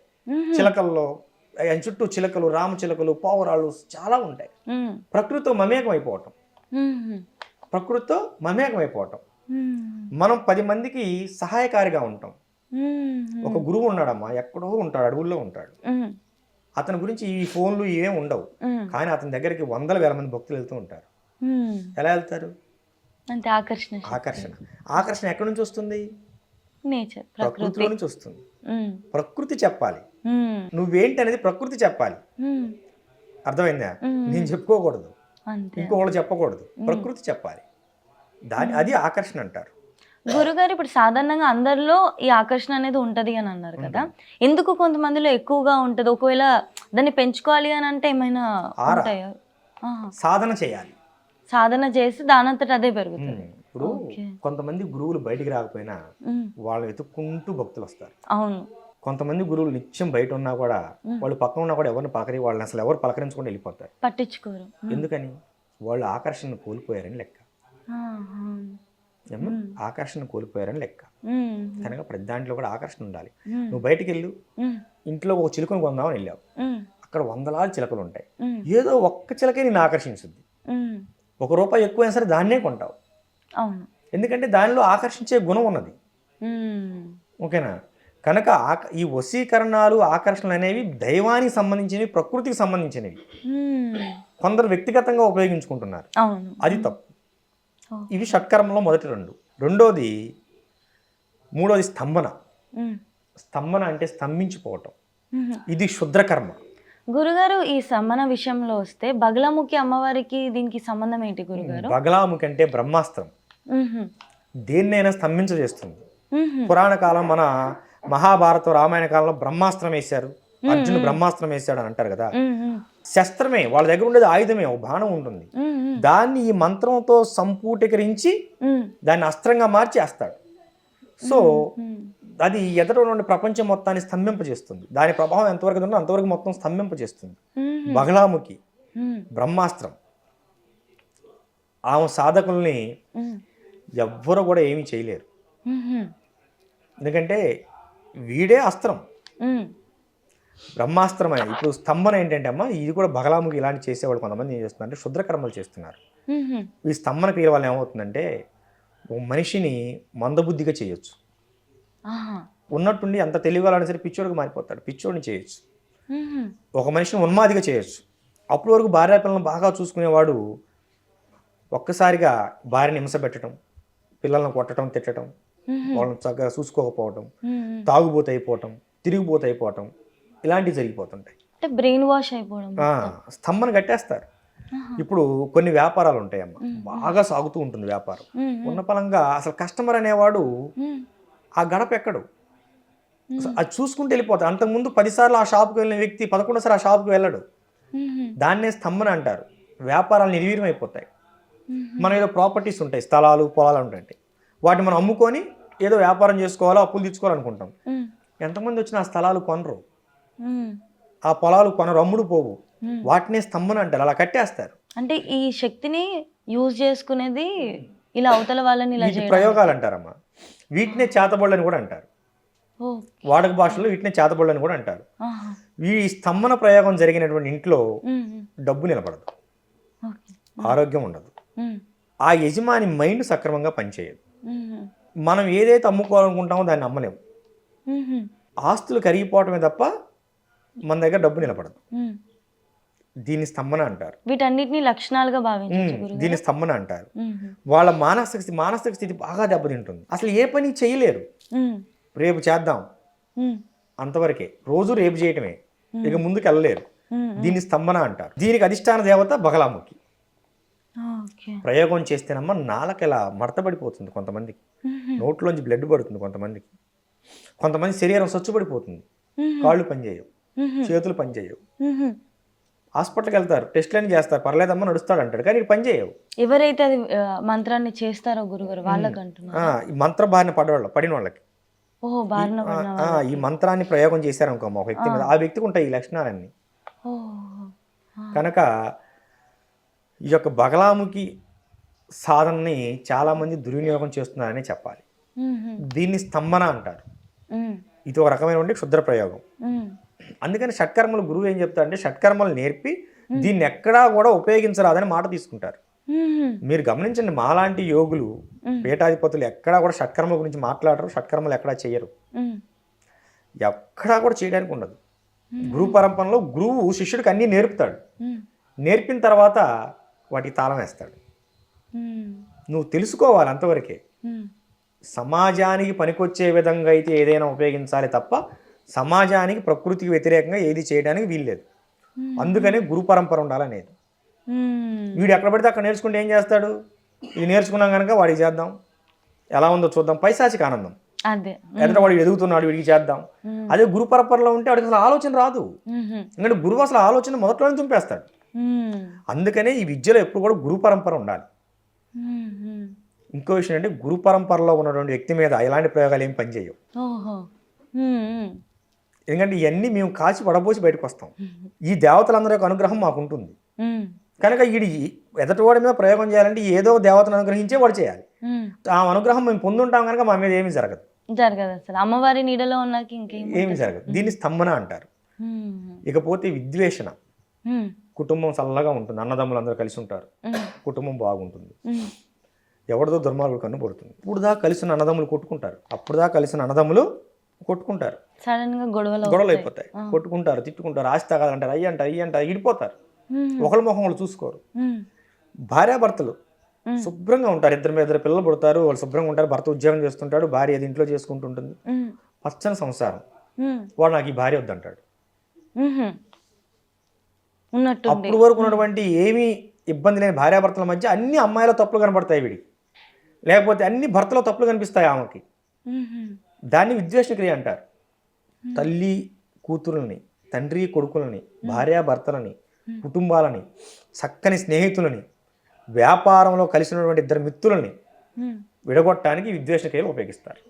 చిలకల్లో ఆయన చుట్టూ చిలకలు, రామ చిలకలు, పావురాళ్ళు చాలా ఉంటాయి. ప్రకృతితో మమేకం అయిపోవటం, ప్రకృతితో మమేకం అయిపోవటం. మనం 10 మందికి సహాయకారిగా ఉంటాం. ఒక గురువు ఉన్నాడమ్మా, ఎక్కడో ఉంటాడు, అడవుల్లో ఉంటాడు. అతని గురించి ఈ ఫోన్లు ఏం ఉండవు, కానీ అతని దగ్గరికి వందల వేల మంది భక్తులు వెళ్తూ ఉంటారు. ఎలా వెళ్తారు? అంటే ఆకర్షణ. ఆకర్షణ. ఆకర్షణ ఎక్కడి నుంచి వస్తుంది? నేచర్, ప్రకృతిలో నుంచి వస్తుంది. ప్రకృతి చెప్పాలి, నువ్వేంటి అనేది ప్రకృతి చెప్పాలి. అర్థమైందా? నేను చెప్పుకోకూడదు, ఇంకొకళ్ళు చెప్పకూడదు, ప్రకృతి చెప్పాలి. అది ఆకర్షణ అంటారు. గురుగారు, ఇప్పుడు సాధారణంగా అందరిలో ఈ ఆకర్షణ అనేది ఉంటది అని అన్నారు కదా, ఎందుకు కొంతమందిలో ఎక్కువగా ఉంటది? ఒకవేళ దాన్ని పెంచుకోవాలి అని అంటే ఏమైనా ఉంటాయా? సాధన చేయాలి, సాధన చేసి దానంతట అదే పెరుగుతుంది. ఇప్పుడు కొంతమంది గురువులు బయటికి రాకపోయినా వాళ్ళు వెతుక్కుంటూ భక్తులు వస్తారు. అవును. కొంతమంది గురువులు నిత్యం బయట ఉన్నా కూడా వాళ్ళు పక్కన ఉన్నా కూడా ఎవరిని వాళ్ళని అసలు ఎవరు పలకరించకుండా వెళ్ళిపోతారు, పట్టించుకోరు. ఎందుకని? వాళ్ళు ఆకర్షణ కోల్పోయారని లెక్క. ఆకర్షణ కోల్పోయారని లెక్క. కనుక ప్రతి దాంట్లో కూడా ఆకర్షణ ఉండాలి. నువ్వు బయటికి వెళ్ళు, ఇంట్లో ఒక చిలుకను కొందామని వెళ్ళావు, అక్కడ వందలాది చిలకలు ఉంటాయి, ఏదో ఒక్క చిలకే నేను ఆకర్షించుద్ది. ₹1 ఎక్కువైనా సరే దాన్నే కొంటావు, ఎందుకంటే దానిలో ఆకర్షించే గుణం ఉన్నది. ఓకేనా? కనుక ఈ వశీకరణాలు, ఆకర్షణలు అనేవి దైవానికి సంబంధించినవి, ప్రకృతికి సంబంధించినవి. కొందరు వ్యక్తిగతంగా ఉపయోగించుకుంటున్నారు, అది తప్పు. ఇవి షట్కర్మలో మొదటి 2. మూడోది స్తంభన. స్తంభన అంటే స్తంభించిపోవటం, ఇది శుద్రకర్మ. గురుగారు, ఈ స్తంభన విషయంలో వస్తే బగలాముఖి అమ్మవారికి దీనికి సంబంధం ఏంటి గురుగారు? బగలాముఖి అంటే బ్రహ్మాస్త్రం, దేన్నైనా స్తంభించజేస్తుంది. పురాణ కాలం, మన మహాభారత రామాయణ కాలంలో బ్రహ్మాస్త్రం వేశారు, అర్జునుడు బ్రహ్మాస్త్రం వేశాడు అని అంటారు కదా. శస్త్రమే, వాళ్ళ దగ్గర ఉండేది ఆయుధమే, ఒక బాణం ఉంటుంది, దాన్ని ఈ మంత్రంతో సంపూటీకరించి దాన్ని అస్త్రంగా మార్చి వేస్తాడు. సో అది ఎదుట నుండి ప్రపంచం మొత్తాన్ని స్తంభింపజేస్తుంది. దాని ప్రభావం ఎంతవరకు ఉందో అంతవరకు మొత్తం స్తంభింపజేస్తుంది. బగలాముఖి బ్రహ్మాస్త్రం. ఆమె సాధకుల్ని ఎవ్వరు కూడా ఏమీ చేయలేరు, ఎందుకంటే వీడే అస్త్రం, బ్రహ్మాస్త్రమే. ఇప్పుడు స్తంభన ఏంటంటే అమ్మ, ఇది కూడా బగలాముఖి ఇలాంటి చేసేవాళ్ళు కొంతమంది ఏం చేస్తున్నారంటే శుద్రకర్మలు చేస్తున్నారు. ఈ స్తంభన క్రియ వల్ల ఏమవుతుందంటే ఓ మనిషిని మందబుద్ధిగా చేయొచ్చు, ఉన్నట్టుండి అంత తెలియవాలని సరే పిచ్చోడికి మారిపోతాడు, పిచ్చోడిని చేయొచ్చు. ఒక మనిషిని ఉన్మాదిగా చేయొచ్చు. అప్పటి వరకు భార్య పిల్లలను బాగా చూసుకునేవాడు ఒక్కసారిగా భార్యని హింస పెట్టడం, పిల్లలను కొట్టడం, తిట్టడం, వాళ్ళని చక్కగా చూసుకోకపోవటం, తాగుబోతు అయిపోవటం, తిరిగిపోతూ అయిపోవటం, ఇలాంటివి జరిగిపోతుంటాయి. బ్రెయిన్ వాష్ అయిపోవడం, స్తంభన కట్టేస్తారు. ఇప్పుడు కొన్ని వ్యాపారాలు ఉంటాయమ్మా, బాగా సాగుతూ ఉంటుంది వ్యాపారం, ఉన్న పలంగా అసలు కస్టమర్ అనేవాడు ఆ గడప ఎక్కడు, అది చూసుకుంటూ వెళ్ళిపోతాడు. అంతకుముందు 10 సార్లు ఆ షాప్కి వెళ్ళిన వ్యక్తి 11 సార్లు ఆ షాప్కి వెళ్ళడు. దాన్నే స్తంభన అంటారు. వ్యాపారాలు నిర్వీర్యం అయిపోతాయి. మన ఏదో ప్రాపర్టీస్ ఉంటాయి, స్థలాలు, పొలాలు ఉంటాయి, వాటిని మనం అమ్ముకొని ఏదో వ్యాపారం చేసుకోవాలో, అప్పులు తీసుకోవాలనుకుంటాం. ఎంతమంది వచ్చినా ఆ స్థలాలు కొనరు, ఆ పొలాలు కొనరు, అమ్ముడు పోవు, వాటినే స్తంభన అంటారు. అలా కట్టేస్తారు. అంటే ఈ శక్తిని యూజ్ చేసుకునేది ఇలా అవతల వాళ్ళని ఇలా ప్రయోగాలు అంటారమ్మా. వీటినే చేతబడులని కూడా అంటారు, వాడుక భాషలో వీటినే చేతబడులని కూడా అంటారు. ఈ స్తంభన ప్రయోగం జరిగినటువంటి ఇంట్లో డబ్బు నిలబడదు, ఆరోగ్యం ఉండదు, ఆ యజమాని మైండ్ సక్రమంగా పనిచేయదు. మనం ఏదైతే అమ్ముకోవాలనుకుంటామో దాన్ని అమ్మలేము. ఆస్తులు కరిగిపోవటమే తప్ప మన దగ్గర డబ్బు నిలబడదు. దీన్ని స్తంభన అంటారు. వీటన్నిటిని లక్షణాలుగా భావించవచ్చు, దీన్ని స్తంభన అంటారు. వాళ్ళ మానసిక స్థితి బాగా దెబ్బతింటుంది. అసలు ఏ పని చేయలేరు. రేపు చేద్దాం అంతవరకే, రోజు రేపు చేయటమే, ఇక ముందుకు వెళ్ళలేరు. దీన్ని స్తంభన అంటారు. దీనికి అధిష్టాన దేవత బగలాముఖి. ప్రయోగం చేస్తేనమ్మా నాలుక ఇలా మడతపడిపోతుంది, కొంతమందికి నోట్లోంచి బ్లడ్ పడుతుంది, కొంతమంది శరీరం స్వచ్ఛపడిపోతుంది, కాళ్ళు పనిచేయవు, చేతులు పనిచేయవు. హాస్పిటల్కి వెళ్తారు, టెస్ట్లన్నీ చేస్తారు, పర్లేదమ్మా నడుస్తాడు అంటాడు, కానీ ఇది పనిచేయవు. ఎవరైతే అది మంత్రాన్ని చేస్తారో గురుగారు వాళ్ళకి అంటున్నారు, ఈ మంత్ర బారిన పడిన వాళ్ళకి ఈ మంత్రాన్ని ప్రయోగం చేశారనుకోమ్మా ఒక వ్యక్తి మీద, ఆ వ్యక్తికి ఉంటాయి ఈ లక్షణాలన్నీ. కనుక ఈ యొక్క బగలాముఖి సాధనని చాలామంది దుర్వినియోగం చేస్తున్నారని చెప్పాలి. దీన్ని స్తంభన అంటారు. ఇది ఒక రకమైనటువంటి క్షుద్ర ప్రయోగం. అందుకని షట్కర్మలు గురువు ఏం చెప్తారంటే షట్కర్మలు నేర్పి దీన్ని ఎక్కడా కూడా ఉపయోగించరాదని మాట తీసుకుంటారు. మీరు గమనించండి, మాలాంటి యోగులు, పీఠాధిపతులు ఎక్కడా కూడా షట్కర్మల గురించి మాట్లాడరు, షట్కర్మలు ఎక్కడా చేయరు, ఎక్కడా కూడా చేయడానికి ఉండదు. గురు పరంపరలో గురువు శిష్యుడికి అన్నీ నేర్పుతాడు. ఉమ్, నేర్పిన తర్వాత వాటికి తాళం వేస్తాడు. ఉమ్, నువ్వు తెలుసుకోవాలి అంతవరకే. ఉమ్, సమాజానికి పనికొచ్చే విధంగా అయితే ఏదైనా ఉపయోగించాలి తప్ప సమాజానికి ప్రకృతికి వ్యతిరేకంగా ఏది చేయడానికి వీల్లేదు. అందుకనే గురు పరంపర ఉండాలనేది. ఉమ్, వీడు ఎక్కడ పడితే అక్కడ నేర్చుకుంటే ఏం చేస్తాడు? ఇది నేర్చుకున్నాం కనుక వాడికి చేద్దాం, ఎలా ఉందో చూద్దాం, పైశాచిక ఆనందం. అదే. ఎదుట వాడు ఎదుగుతున్నాడు, వీడికి చేద్దాం. అదే గురు పరంపరలో ఉంటే వాడికి అసలు ఆలోచన రాదు. ఉహు, ఎందుకంటే గురువు అసలు ఆలోచన మొదట్లోనే తుంపేస్తాడు. ఉమ్, అందుకనే ఈ విద్యలో ఎప్పుడు కూడా గురు పరంపర ఉండాలి. ఉమ్, ఇంకో విషయం అంటే గురు పరంపరలో ఉన్నటువంటి వ్యక్తి మీద ఎలాంటి ప్రయోగాలు ఏం పనిచేయవు. ఓహో, ఉమ్, ఉమ్, ఎందుకంటే ఇవన్నీ మేము కాచి పడబోసి బయటకు వస్తాం. ఈ దేవతలందరి యొక్క అనుగ్రహం మాకు ఉంటుంది ఉమ్, కనుక వీడి ఎదటివాడి మీద ప్రయోగం చేయాలంటే ఏదో దేవతను అనుగ్రహించే వాడు చేయాలి. ఉమ్. ఆ అనుగ్రహం మేము పొందుంటాం కనుక మా మీద ఏమీ జరగదు. జరగదు అసలు. అమ్మవారి నీడలో ఉన్నాక ఇంకేం ఏమీ జరగదు. దీన్ని స్తంభన అంటారు. ఉమ్, ఇకపోతే విద్వేషణ. ఉమ్, కుటుంబం చల్లగా ఉంటుంది, అన్నదమ్ములు అందరూ కలిసి ఉంటారు, ఉమ్, కుటుంబం బాగుంటుంది. ఉమ్, ఎవరిదో దుర్మార్గుడు కన్ను పడుతుంది. ఇప్పుడుదా కలిసిన అన్నదమ్ములు కొట్టుకుంటారు, అప్పుడుదా కలిసిన అన్నదమ్ములు కొట్టుకుంటారు, సడన్ గా గొడవలు గొడవలు అయిపోతాయి, కొట్టుకుంటారు, తిట్టుకుంటారు, ఆస్తి తగాదంటారు, అయ్యి అంటారు, ఇయ్యి అంటారు, ఇడిపోతారు. ఉమ్, ఒకళ్ళ మొహం వాళ్ళు చూసుకోరు. ఉమ్, భార్యాభర్తలు శుభ్రంగా ఉంటారు, ఇద్దరు పిల్లలు పుడతారు, వాళ్ళు శుభ్రంగా ఉంటారు, భర్త ఉద్యోగం చేస్తుంటాడు, భార్య అది ఇంట్లో చేసుకుంటుంటుంది, ఉమ్, పచ్చని సంసారం. ఉమ్, వాడు నాకు ఈ భార్య వద్దంటాడు. ఉహు. ఉన్నట్టు అప్పుడు వరకు ఉన్నటువంటి ఏమీ ఇబ్బంది లేని భార్యాభర్తల మధ్య అన్ని అమ్మాయిల తప్పులు కనబడతాయి వీడికి, లేకపోతే అన్ని భర్తలో తప్పులు కనిపిస్తాయి ఆమెకి. దాన్ని విద్వేష క్రియ అంటారు. తల్లి కూతురుని, తండ్రి కొడుకులని, భార్యాభర్తలని, కుటుంబాలని, చక్కని స్నేహితులని, వ్యాపారంలో కలిసినటువంటి ఇద్దరు మిత్రులని విడగొట్టడానికి విద్వేష క్రియలు ఉపయోగిస్తారు.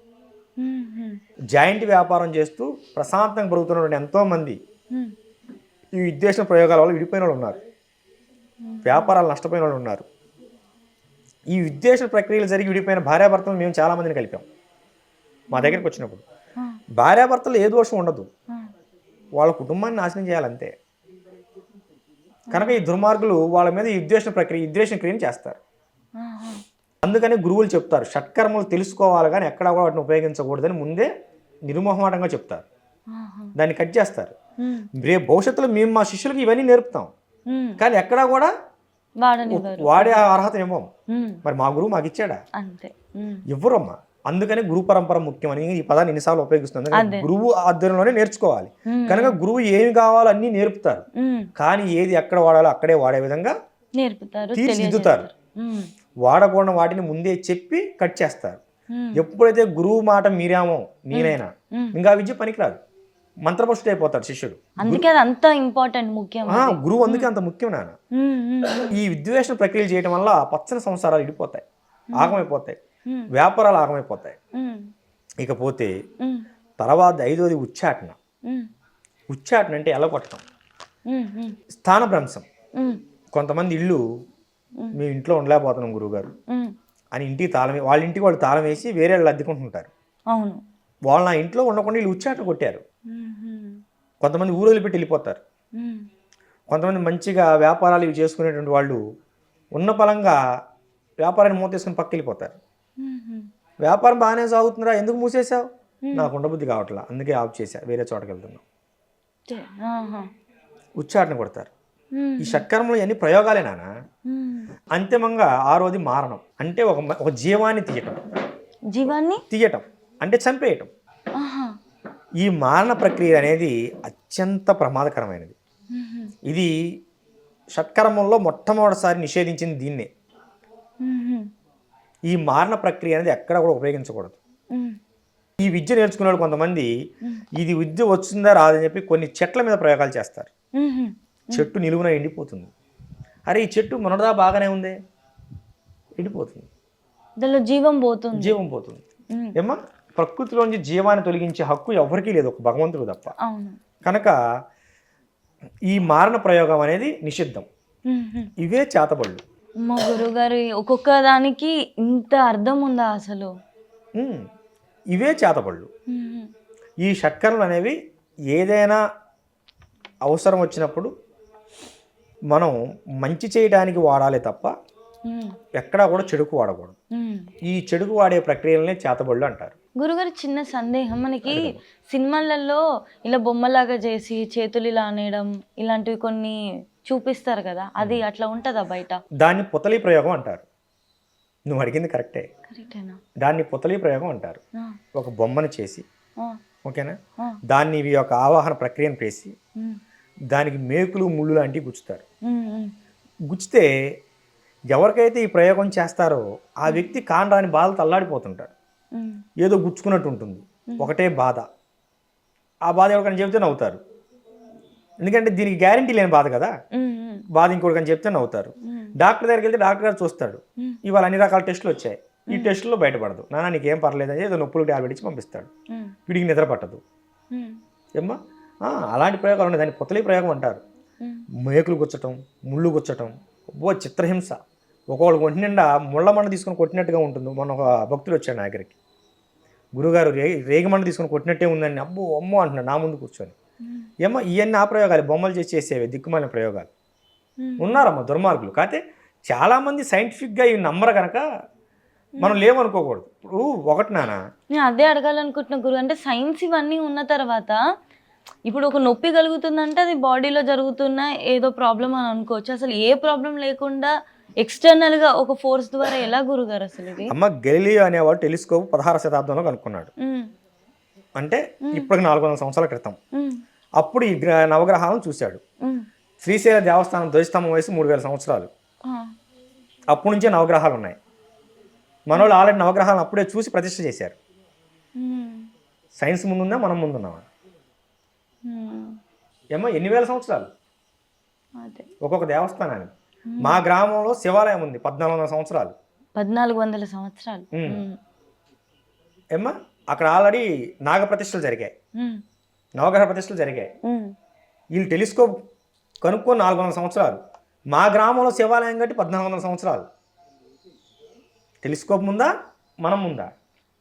జాయింట్ వ్యాపారం చేస్తూ ప్రశాంతంగా బ్రతుకుతున్నటువంటి ఎంతోమంది ఈ విద్వేష ప్రయోగాల వల్ల విడిపోయిన వాళ్ళు ఉన్నారు, వ్యాపారాలు నష్టపోయిన వాళ్ళు ఉన్నారు. ఈ విద్వేష ప్రక్రియలు జరిగి విడిపోయిన భార్యాభర్తలు మేము చాలామందిని కలిపాం మా దగ్గరికి వచ్చినప్పుడు. భార్యాభర్తలు ఏ దోషం ఉండదు, వాళ్ళ కుటుంబాన్ని నాశనం చేయాలంతే. కనుక ఈ దుర్మార్గులు వాళ్ళ మీద ఈ విద్వేష క్రియను చేస్తారు. అందుకని గురువులు చెప్తారు షట్కర్మలు తెలుసుకోవాలి కానీ ఎక్కడా కూడా వాటిని ఉపయోగించకూడదని ముందే నిర్మోహమాటంగా చెప్తారు. దాన్ని కట్ చేస్తారు. రేపు భవిష్యత్తులో మేము మా శిష్యులకి ఇవన్నీ నేర్పుతాం కానీ ఎక్కడా కూడా వాడే అర్హత ఇవ్వం. మరి మా గురువు మాకు ఇచ్చాడా? ఇవ్వరమ్మా. అందుకని గురు పరంపర ముఖ్యమని ఈ పదాన్ని ఎన్నిసార్లు ఉపయోగిస్తుంది. గురువు ఆధ్వర్యంలోనే నేర్చుకోవాలి కనుక గురువు ఏమి కావాలో అన్ని నేర్పుతారు కానీ ఏది ఎక్కడ వాడాలో అక్కడే వాడే విధంగా నేర్పుతారు, తీర్చిదిద్దుతారు. వాడకూడని వాటిని ముందే చెప్పి కట్ చేస్తారు. ఎప్పుడైతే గురువు మాట మీరామో నేనైనా ఇంకా విద్య పనికిరాదు, మంత్రపుష్టి అయిపోతాడు శిష్యుడు. అందుకే అది అంత ఇంపార్టెంట్, ముఖ్యం గురువు. అందుకే అంత ముఖ్యం నాన్న. ఈ విద్వేషణ ప్రక్రియలు చేయడం వల్ల పచ్చని సంసారాలు ఇడిపోతాయి, ఆగమైపోతాయి, వ్యాపారాలు ఆగమైపోతాయి. ఇకపోతే తర్వాత 5వది ఉచ్చాటన. ఉచ్చాటన అంటే ఎలగొట్టడం, స్థానభ్రంశం. కొంతమంది ఇల్లు మేము ఇంట్లో ఉండలేకపోతున్నాం గురువుగారు అని ఇంటికి వాళ్ళ ఇంటికి వాళ్ళు తాళం వేసి వేరే వాళ్ళు అద్దెకుంటుంటారు. వాళ్ళు నా ఇంట్లో ఉండకుండా వీళ్ళు ఉచ్చాటన కొట్టారు. కొంతమంది ఊరు వదిలిపెట్టి వెళ్ళిపోతారు. కొంతమంది మంచిగా వ్యాపారాలు ఇవి చేసుకునేటువంటి వాళ్ళు ఉన్న పలంగా వ్యాపారాన్ని మూతేసుకుని పక్క వెళ్ళిపోతారు. వ్యాపారం బాగానే సాగుతుందిరా, ఎందుకు మూసేసావు? నాకు ఉండబుద్ధి కావట్లా, అందుకే ఆఫ్ చేశా, వేరే చోటకి వెళ్తున్నాం. ఉచ్చాటన కొడతారు. ఈ షట్కర్మలు అన్ని ప్రయోగాలే నాన్న. అంతిమంగా 6వది మారణం. అంటే ఒక జీవాన్ని తీయటం అంటే చంపేయటం. ఈ మారణ ప్రక్రియ అనేది అత్యంత ప్రమాదకరమైనది. ఇది షట్కర్మంలో మొట్టమొదటిసారి నిషేధించింది దీన్నే. ఈ మారణ ప్రక్రియ అనేది ఎక్కడ కూడా ఉపయోగించకూడదు. ఈ విద్య నేర్చుకునే కొంతమంది ఇది విద్య వచ్చిందా రాదని చెప్పి కొన్ని చెట్ల మీద ప్రయోగాలు చేస్తారు. చెట్టు నిలువున ఎండిపోతుంది. అరే ఈ చెట్టు మొన్నటిదా బాగానే ఉంది, ఎండిపోతుంది, జీవం పోతుంది. ఏమా ప్రకృతిలోంచి జీవాన్ని తొలగించే హక్కు ఎవరికీ లేదు, ఒక భగవంతుడు తప్ప. కనుక ఈ మారణ ప్రయోగం అనేది నిషిద్ధం. ఇవే చేతబళ్ళు. మా గురుగారు ఒక్కొక్క దానికి ఇంత అర్థం ఉందా అసలు? ఇవే చేతబళ్ళు. ఈ షట్కర్మలు అనేవి ఏదైనా అవసరం వచ్చినప్పుడు మనం మంచి చేయడానికి వాడాలి తప్ప ఎక్కడా కూడా చెడుకు వాడకూడదు. ఈ చెడుకు వాడే ప్రక్రియలనే చేతబడులు అంటారు. గురుగారు చిన్న సందేహం, మనకి సినిమాలలో ఇలా బొమ్మలాగా చేసి చేతులు ఇలా అనేయడం ఇలాంటివి కొన్ని చూపిస్తారు కదా, అది అట్లా ఉంటుందా బయట? దాన్ని పుతలి ప్రయోగం అంటారు. నువ్వు అడిగింది కరెక్టే, కరెక్టేనా? దాన్ని పుతలి ప్రయోగం అంటారు. ఒక బొమ్మను చేసి, ఓకేనా, దాన్ని ఇవి యొక్క ఆవాహన ప్రక్రియను చేసి దానికి మేకులు ముళ్ళు లాంటివి గుచ్చుతారు. గుచ్చితే ఎవరికైతే ఈ ప్రయోగం చేస్తారో ఆ వ్యక్తి కాండ్రాని బాధలు తల్లాడిపోతుంటాడు. ఏదో గుచ్చుకున్నట్టు ఉంటుంది, ఒకటే బాధ. ఆ బాధ ఎవరికైనా చెప్తే నవ్వుతారు, ఎందుకంటే దీనికి గ్యారంటీ లేని బాధ కదా. బాధ ఇంకోటికని చెప్తే నవ్వుతారు. డాక్టర్ దగ్గరికి వెళ్తే డాక్టర్ గారు చూస్తాడు, ఇవాళ అన్ని రకాల టెస్టులు వచ్చాయి, ఈ టెస్టులో బయటపడదు, నాన్న నీకేం పర్లేదని ఏదో నొప్పులు ట్యాబ్లెట్ ఇచ్చి పంపిస్తాడు. వీడికి నిద్ర పట్టదు. ఏమ్మా అలాంటి ప్రయోగాలు ఉన్నాయి, దాన్ని పుతలి ప్రయోగం అంటారు. మేకులు గుచ్చటం, ముళ్ళు గుచ్చటం, చిత్రహింస. ఒకళ్ళు ఒంటి నిండా ముళ్ళ మండ తీసుకొని కొట్టినట్టుగా ఉంటుంది. మొన్న ఒక భక్తుడు వచ్చాడు నా దగ్గరికి, గురుగారు రేగిమండ తీసుకొని కొట్టినట్టే ఉందని, అబ్బో అమ్మో అంటున్నాడు నా ముందు కూర్చొని. ఏమో ఇవన్నీ ఆ ప్రయోగాలు, బొమ్మలు చేసేవి దిక్కుమాలిన ప్రయోగాలు. ఉన్నారమ్మా దుర్మార్గులు. కాకపోతే చాలామంది సైంటిఫిక్గా ఇవి నమ్మరు కనుక మనం లేవనుకోకూడదు. ఇప్పుడు ఒకటి నానా, నేను అదే అడగాలనుకుంటున్నా గురు, అంటే సైన్స్ ఇవన్నీ ఉన్న తర్వాత ఇప్పుడు ఒక నొప్పి కలుగుతుందంటే అది బాడీలో జరుగుతున్న ఏదో ప్రాబ్లం అని అనుకోవచ్చు. అసలు ఏ ప్రాబ్లం లేకుండా ఎక్స్టర్నల్గా ఒక ఫోర్స్ ద్వారా ఎలా గురుగారు అసలు ఇది? అమ్మ గెలీలియో అనేవాడు టెలిస్కోప్ 16వ శతాబ్దంలో కనుక్కున్నాడు. అంటే ఇప్పటికి 400 సంవత్సరాల క్రితం. అప్పుడు ఈ నవగ్రహాలను చూశాడు. శ్రీశైల దేవస్థానం ధ్వజస్తంభం వయసు 3000 సంవత్సరాలు. అప్పటి నుంచే నవగ్రహాలు ఉన్నాయి. మనోళ్ళు ఆల్రెడీ నవగ్రహాలను అప్పుడే చూసి ప్రతిష్ఠ చేశారు. సైన్స్ ముందుందా, మనం ముందున్నామా? ఏమో ఎన్ని వేల సంవత్సరాలు ఒక్కొక్క దేవస్థానానికి. మా గ్రామంలో శివాలయం ఉంది 1400 సంవత్సరాలు. 1400 సంవత్సరాలు. ఏమ్మా అక్కడ ఆల్రెడీ నాగ ప్రతిష్టలు జరిగాయి, నవగ్రహ ప్రతిష్టలు జరిగాయి. వీళ్ళు టెలిస్కోప్ కనుక్కొని 400 సంవత్సరాలు. మా గ్రామంలో శివాలయం కట్టి 1400 సంవత్సరాలు. టెలిస్కోప్ ముందా, మనం ముందా?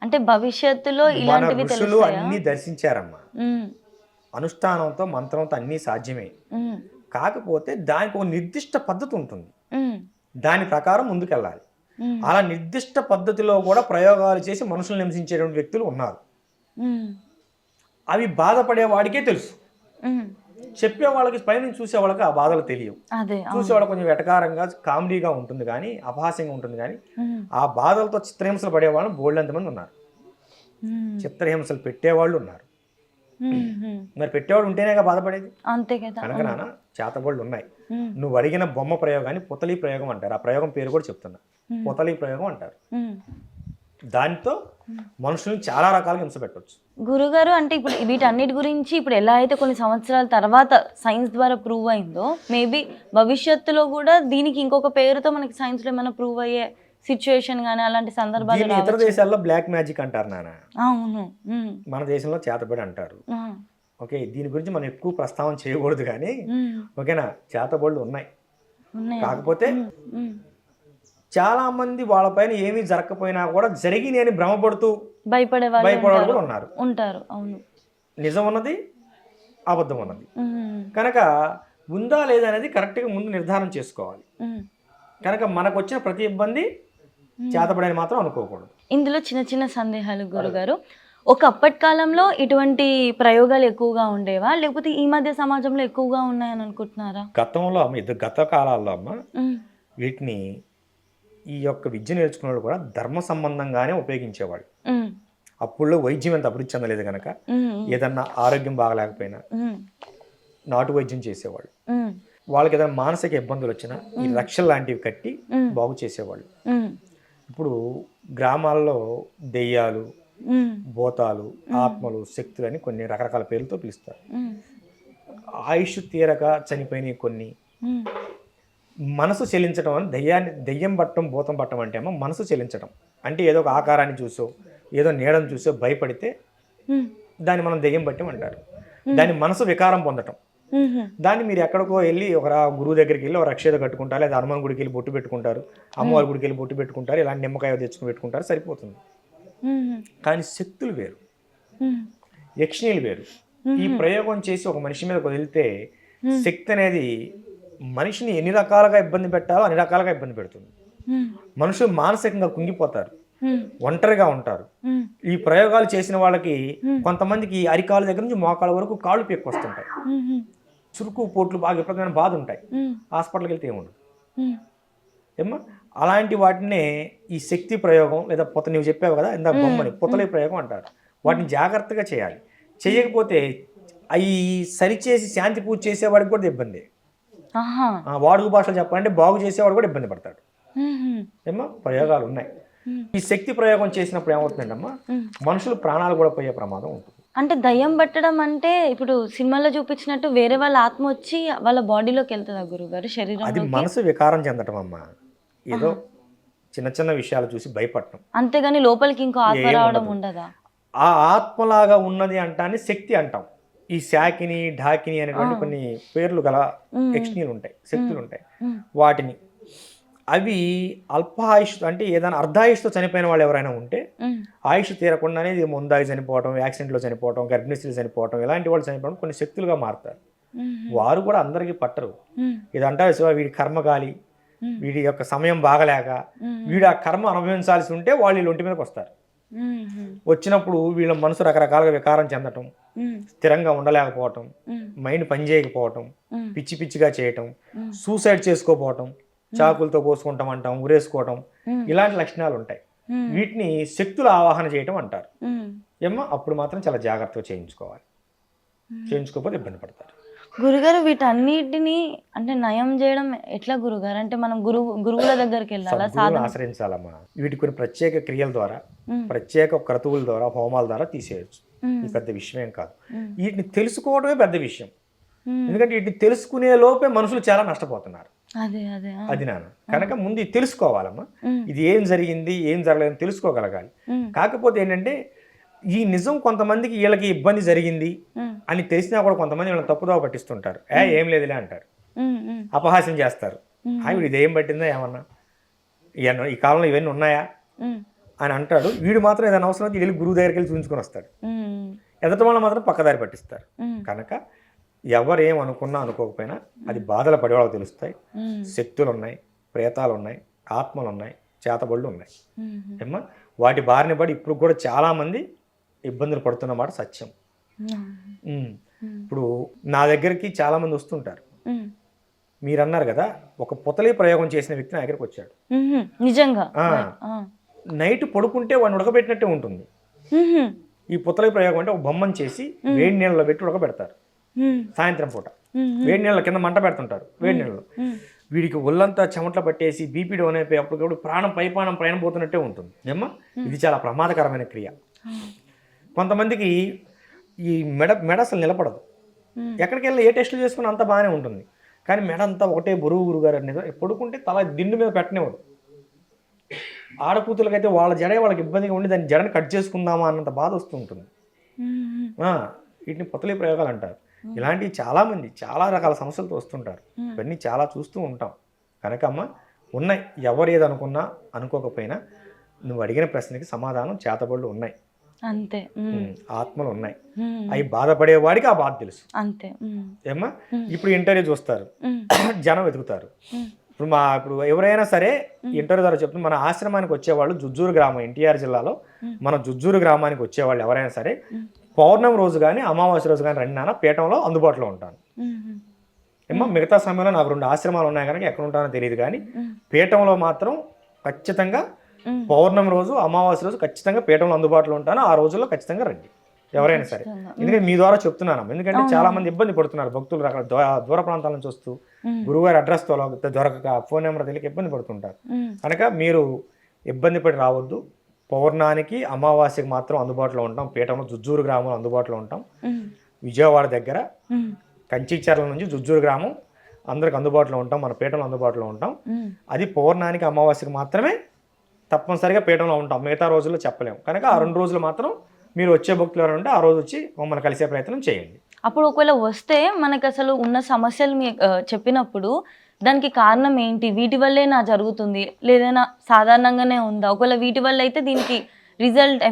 అంటే భవిష్యత్తులో మన ఋషులు అన్ని దర్శించారమ్మా. అనుష్ఠానంతో మంత్రంతో అన్నీ సాధ్యమే. కాకపోతే దానికి ఒక నిర్దిష్ట పద్ధతి ఉంటుంది, దాని ప్రకారం ముందుకెళ్ళాలి. అలా నిర్దిష్ట పద్ధతిలో కూడా ప్రయోగాలు చేసి మనుషులను హింసించేటువంటి వ్యక్తులు ఉన్నారు. అవి బాధపడే వాడికే తెలుసు, చెప్పే వాళ్ళకి పైనుంచి చూసే వాళ్ళకి ఆ బాధలు తెలియవు. చూసేవాళ్ళకి కొంచెం వెటకారంగా కామెడీగా ఉంటుంది కానీ, అపహాస్యంగా ఉంటుంది కానీ, ఆ బాధలతో చిత్రహింసలు పడేవాళ్ళు బోల్డంతమంది ఉన్నారు. చిత్రహింసలు పెట్టేవాళ్ళు ఉన్నారు. మరి పెట్టేవాడు ఉంటేనేగా బాధపడేది. అంతే కదా. కనుక నాన్న చేతబడులు ఉన్నాయి. నువ్వు అడిగిన బొమ్మ ప్రయోగాన్ని పుతలి ప్రయోగం అంటారు. ఆ ప్రయోగం పేరు కూడా చెప్తున్నా, పుతలి ప్రయోగం అంటారు. దాంతో మనుషులను చాలా రకాలుగా హింస పెట్టవచ్చు. గురుగారు, అంటే ఇప్పుడు వీటన్నిటి గురించి ఇప్పుడు ఎలా అయితే కొన్ని సంవత్సరాల తర్వాత సైన్స్ ద్వారా ప్రూవ్ అయిందో, మేబీ భవిష్యత్తులో కూడా దీనికి ఇంకొక పేరుతో మనకి సైన్స్లో ఏమైనా ప్రూవ్ అయ్యే సిచ్యువేషన్ కానీ అలాంటి సందర్భాలు ఇతర దేశాల్లో బ్లాక్ మ్యాజిక్ అంటారు నాన్న. అవును, మన దేశంలో చేతబడి అంటారు. ఓకే, దీని గురించి మనం ఎక్కువ ప్రస్తావన చేయకూడదు కానీ, ఓకేనా, చేతబడులు ఉన్నాయి. కాకపోతే చాలా మంది వాళ్ళపైన ఏమీ జరగకపోయినా కూడా జరిగినాయి అని భ్రమపడుతూ భయపడేవాళ్ళు కూడా ఉంటారు. అవును, నిజం ఉన్నది, అబద్ధం ఉన్నది. కనుక ఉందా లేదా అనేది కరెక్ట్గా ముందు నిర్ధారణ చేసుకోవాలి. కనుక మనకు వచ్చిన ప్రతి ఇబ్బంది చేతబడని మాత్రం అనుకోకూడదు. ఇందులో చిన్న చిన్న సందేహాలు గురుగారు. ఒకప్పటి కాలంలో ఇటువంటి ప్రయోగాలు ఎక్కువగా ఉండేవా, లేకపోతే ఈ మధ్య సమాజంలో ఎక్కువగా ఉన్నాయని అనుకుంటున్నారా? గతంలో గత కాలాల్లో అమ్మ వీటిని ఈ యొక్క విద్య నేర్చుకునే వాళ్ళు కూడా ధర్మ సంబంధంగానే ఉపయోగించేవాళ్ళు. అప్పుడులో వైద్యం ఎంత అభివృద్ధి చెందలేదు కనుక ఏదన్నా ఆరోగ్యం బాగలేకపోయినా నాటు వైద్యం చేసేవాళ్ళు. వాళ్ళకి ఏదైనా మానసిక ఇబ్బందులు వచ్చినా ఈ రక్షలు లాంటివి కట్టి బాగు చేసేవాళ్ళు. ఇప్పుడు గ్రామాల్లో దెయ్యాలు, భూతాలు, ఆత్మలు, శక్తులు అని కొన్ని రకరకాల పేర్లతో పిలుస్తారు. ఆయుష్ తీరక చనిపోయిన కొన్ని, మనసు చెలించడం అని దెయ్యం పట్టడం, భూతం పట్టడం అంటే ఏమో మనసు చెలించడం. అంటే ఏదో ఒక ఆకారాన్ని చూసో ఏదో నీడను చూసో భయపడితే దాన్ని మనం దెయ్యం పట్టం అంటారు. దాని మనసు వికారం పొందటం. దాన్ని మీరు ఎక్కడికో వెళ్ళి ఒక గురువు దగ్గరికి వెళ్ళి ఒక రక్షేద కట్టుకుంటారు, లేదా హనుమాన్ గుడికి వెళ్ళి బొట్టు పెట్టుకుంటారు, అమ్మవారి గుడికి వెళ్ళి బొట్టు పెట్టుకుంటారు, ఇలాంటి నిమ్మకాయ తెచ్చుకుని పెట్టుకుంటారు, సరిపోతుంది. కానీ శక్తులు వేరు, యక్షిణీలు వేరు. ఈ ప్రయోగం చేసి ఒక మనిషి మీద వదిలితే శక్తి అనేది మనిషిని ఎన్ని రకాలుగా ఇబ్బంది పెట్టాలో అన్ని రకాలుగా ఇబ్బంది పెడుతుంది. మనుషులు మానసికంగా కుంగిపోతారు, ఒంటరిగా ఉంటారు. ఈ ప్రయోగాలు చేసిన వాళ్ళకి కొంతమందికి అరికాలు దగ్గర నుంచి మోకాళ్ళ వరకు కాళ్ళు పీక్కు వస్తుంటాయి, చురుకు పోట్లు బాగా విపరీతమైన బాధ ఉంటాయి. హాస్పిటల్కి వెళ్తే ఏముండదు ఏమ్మా. అలాంటి వాటినే ఈ శక్తి ప్రయోగం లేదా పొత, నువ్వు చెప్పావు కదా ఇందాక బొమ్మని, పొతలే ప్రయోగం అంటారు. వాటిని జాగ్రత్తగా చేయాలి. చేయకపోతే అవి సరిచేసి శాంతి పూజ చేసేవాడికి కూడా ఇబ్బంది. వాడుక భాషలో చెప్పాలంటే బాగు చేసేవాడు కూడా ఇబ్బంది పడతాడు ఏమ్మా. ప్రయోగాలు ఉన్నాయి. ఈ శక్తి ప్రయోగం చేసినప్పుడు ఏమవుతుందంటమ్మా, మనుషులు ప్రాణాలు కూడా పోయే ప్రమాదం ఉంటుంది. అంటే దయ్యం పట్టడం అంటే ఇప్పుడు సినిమాలో చూపించినట్టు వేరే వాళ్ళ ఆత్మ వచ్చి వాళ్ళ బాడీలోకి వెళ్తుందా గురుగారు, శరీరం? అది మనసు వికారం చెందటం అమ్మా. ఏదో చిన్న చిన్న విషయాలు చూసి భయపడటం, అంతేగాని లోపలికి ఇంకో ఆత్మ రావడం ఉండదా? ఆ ఆత్మలాగా ఉన్నది అంటాన్ని శక్తి అంటాం. ఈ శాకిని ఢాకిని అనేటువంటి కొన్ని పేర్లు గల యక్షిణీలు ఉంటాయి, శక్తులు ఉంటాయి. వాటిని అవి అల్పాయుష్ అంటే ఏదైనా అర్ధాయుష్తో చనిపోయిన వాళ్ళు ఎవరైనా ఉంటే ఆయుష్ తీరకుండానే ఇది ముందాగి చనిపోవటం, యాక్సిడెంట్లో చనిపోవటం, గర్భిణీస్త్రీలు చనిపోవటం, ఇలాంటి వాళ్ళు చనిపోవడం కొన్ని శక్తులుగా మారుతారు. వారు కూడా అందరికీ పట్టరు. ఇది అంటారు శివ, వీడి కర్మగాలి, వీడి యొక్క సమయం బాగలేక వీడు ఆ కర్మ అనుభవించాల్సి ఉంటే వాళ్ళు వీళ్ళ ఒంటి మీదకి వస్తారు. వచ్చినప్పుడు వీళ్ళ మనసు రకరకాలుగా వికారం చెందటం, స్థిరంగా ఉండలేకపోవటం, మైండ్ పనిచేయకపోవటం, పిచ్చి పిచ్చిగా చేయటం, సూసైడ్ చేసుకోపోవటం, చాకులతో కోసుకుంటాం అంటాం, ఉరేసుకోవటం, ఇలాంటి లక్షణాలు ఉంటాయి. వీటిని శక్తుల ఆవాహన చేయటం అంటారు ఏమో. అప్పుడు మాత్రం చాలా జాగ్రత్తగా చేయించుకోవాలి, చేయించుకోకపోతే ఇబ్బంది పడతారు. గురుగారు వీటన్నిటిని అంటే నయం చేయడం ఎట్లా గురుగారు? అంటే మనం గురువుల దగ్గరికి వెళ్ళాలా, సాధన ఆశ్రయించాలమ్మా. వీటి కొన్ని ప్రత్యేక క్రియల ద్వారా, ప్రత్యేక క్రతువుల ద్వారా, హోమాల ద్వారా తీసేయచ్చు. ఇది పెద్ద విషయం కాదు. వీటిని తెలుసుకోవడమే పెద్ద విషయం. ఎందుకంటే వీటిని తెలుసుకునే లోపే మనుషులు చాలా నష్టపోతున్నారు. అది నాన్న. కనుక ముందు ఇది తెలుసుకోవాలమ్మా. ఇది ఏం జరిగింది, ఏం జరగలేదని తెలుసుకోగలగాలి. కాకపోతే ఏంటంటే ఈ నిజం కొంతమందికి వీళ్ళకి ఇబ్బంది జరిగింది అని తెలిసినా కూడా కొంతమంది వీళ్ళని తప్పుదోవ పట్టిస్తుంటారు. ఏం లేదులే అంటారు, అపహాస్యం చేస్తారు. వీడు ఇదేం పట్టిందా ఏమన్నా, ఈ కాలంలో ఇవన్నీ ఉన్నాయా అని అంటాడు. వీడు మాత్రం ఏదైనా అవసరం అయితే వెళ్ళి గురువు దగ్గరికి వెళ్ళి చూపించుకొని వస్తాడు. ఎదట వాళ్ళు మాత్రం పక్కదారి పట్టిస్తారు. కనుక ఎవరేం అనుకున్నా అనుకోకపోయినా అది బాధలు పడేవాళ్ళకి తెలుస్తాయి. శక్తులు ఉన్నాయి, ప్రేతాలు ఉన్నాయి, ఆత్మలు ఉన్నాయి, చేతబళ్ళు ఉన్నాయి ఏమ్మా. వాటి బారిన పడి ఇప్పుడు కూడా చాలామంది ఇబ్బందులు పడుతున్నమాట సత్యం. ఇప్పుడు నా దగ్గరికి చాలామంది వస్తుంటారు. మీరు అన్నారు కదా, ఒక పొతలీ ప్రయోగం చేసిన వ్యక్తి నా దగ్గరికి వచ్చాడు. నిజంగా నైట్ పడుకుంటే వాడిని ఉడకబెట్టినట్టే ఉంటుంది. ఈ పొతలీ ప్రయోగం అంటే ఒక బొమ్మను చేసి వేడి నీళ్ళలో పెట్టి ఉడకబెడతారు. సాయంత్రం పూట వేడి నీళ్ళ కింద మంట పెడుతుంటారు, వేడి నీళ్ళలో. వీడికి ఒళ్ళంతా చెమటలు పట్టేసి బీపీ డౌన్ అయిపోయి అప్పటికప్పుడు ప్రాణం పైన పోతున్నట్టే ఉంటుంది ఏమ్మా. ఇది చాలా ప్రమాదకరమైన క్రియ. కొంతమందికి ఈ మెడ అసలు నిలబడదు. ఎక్కడికి వెళ్ళి ఏ టెస్టులు చేసుకుని అంతా బాగానే ఉంటుంది, కానీ మెడ అంతా ఒకటే బరువు గురుగారు అనేది. పడుకుంటే తల దిండు మీద పెట్టనివ్వదు. ఆడకూతులకైతే వాళ్ళ జడ వాళ్ళకి ఇబ్బందిగా ఉండి దాన్ని జడని కట్ చేసుకుందామా అన్నంత బాధ వస్తూ ఉంటుంది. వీటిని పొతలీ ప్రయోగాలు అంటారు. ఇలాంటివి చాలామంది చాలా రకాల సమస్యలతో వస్తుంటారు. ఇవన్నీ చాలా చూస్తూ ఉంటాం. కనుక అమ్మ ఉన్నాయి, ఎవరు ఏది అనుకున్నా అనుకోకపోయినా నువ్వు అడిగిన ప్రశ్నకి సమాధానం చేతబడులు ఉన్నాయి, అంతే. ఆత్మలు ఉన్నాయి. అవి బాధపడేవాడికి ఆ బాధ తెలుసు అంతే ఏమ్మా. ఇప్పుడు ఇంటర్వ్యూ చూస్తారు, జనం వెతుకుతారు. ఇప్పుడు ఎవరైనా సరే ఇంటర్వ్యూ ద్వారా చెప్తుంది, మన ఆశ్రమానికి వచ్చేవాళ్ళు జుజ్జూరు గ్రామం, ఎన్టీఆర్ జిల్లాలో మన జుజ్జూరు గ్రామానికి వచ్చేవాళ్ళు ఎవరైనా సరే పౌర్ణమి రోజు కానీ అమావాస్య రోజు కానీ రండి నాన్న, పీఠంలో అందుబాటులో ఉంటాను ఏమో. మిగతా సమయంలో నాకు 2 ఆశ్రమాలు ఉన్నాయి కనుక ఎక్కడ ఉంటానో తెలియదు, కానీ పీఠంలో మాత్రం ఖచ్చితంగా పౌర్ణమి రోజు అమావాస్య రోజు ఖచ్చితంగా పీఠంలో అందుబాటులో ఉంటాను. ఆ రోజుల్లో ఖచ్చితంగా రండి ఎవరైనా సరే. ఎందుకంటే మీ ద్వారా చెప్తున్నాను, ఎందుకంటే చాలా మంది ఇబ్బంది పడుతున్నారు భక్తులు, రకాల దూర ప్రాంతాల నుంచి వస్తూ గురువుగారి అడ్రస్ దొరకక, ఫోన్ నెంబర్ తెలియక ఇబ్బంది పడుతుంటారు. కనుక మీరు ఇబ్బంది పడి రావద్దు. పౌర్ణానికి అమావాస్యకి మాత్రం అందుబాటులో ఉంటాం. పీఠంలో జుజ్జూరు గ్రామంలో అందుబాటులో ఉంటాం. విజయవాడ దగ్గర కంచిచర్ల నుంచి జుజ్జూరు గ్రామం అందరికి అందుబాటులో ఉంటాం. మన పీఠంలో అందుబాటులో ఉంటాం. అది పౌర్ణానికి అమావాస్యకి మాత్రమే తప్పనిసరిగా పీఠంలో ఉంటాం, మిగతా రోజుల్లో చెప్పలేము. కనుక ఆ 2 రోజులు మాత్రం మీరు వచ్చే భక్తులు ఎవరైనా ఉంటే ఆ రోజు వచ్చి మమ్మల్ని కలిసే ప్రయత్నం చేయండి. అప్పుడు ఒకవేళ వస్తే మనకి అసలు ఉన్న సమస్యలు చెప్పినప్పుడు దానికి కారణం ఏంటి, వీటి వల్లే నా జరుగుతుంది లేదైనా సాధారణంగానే ఉందా, ఒకవేళ వీటి వల్ల అయితే దీనికి రిజల్ట్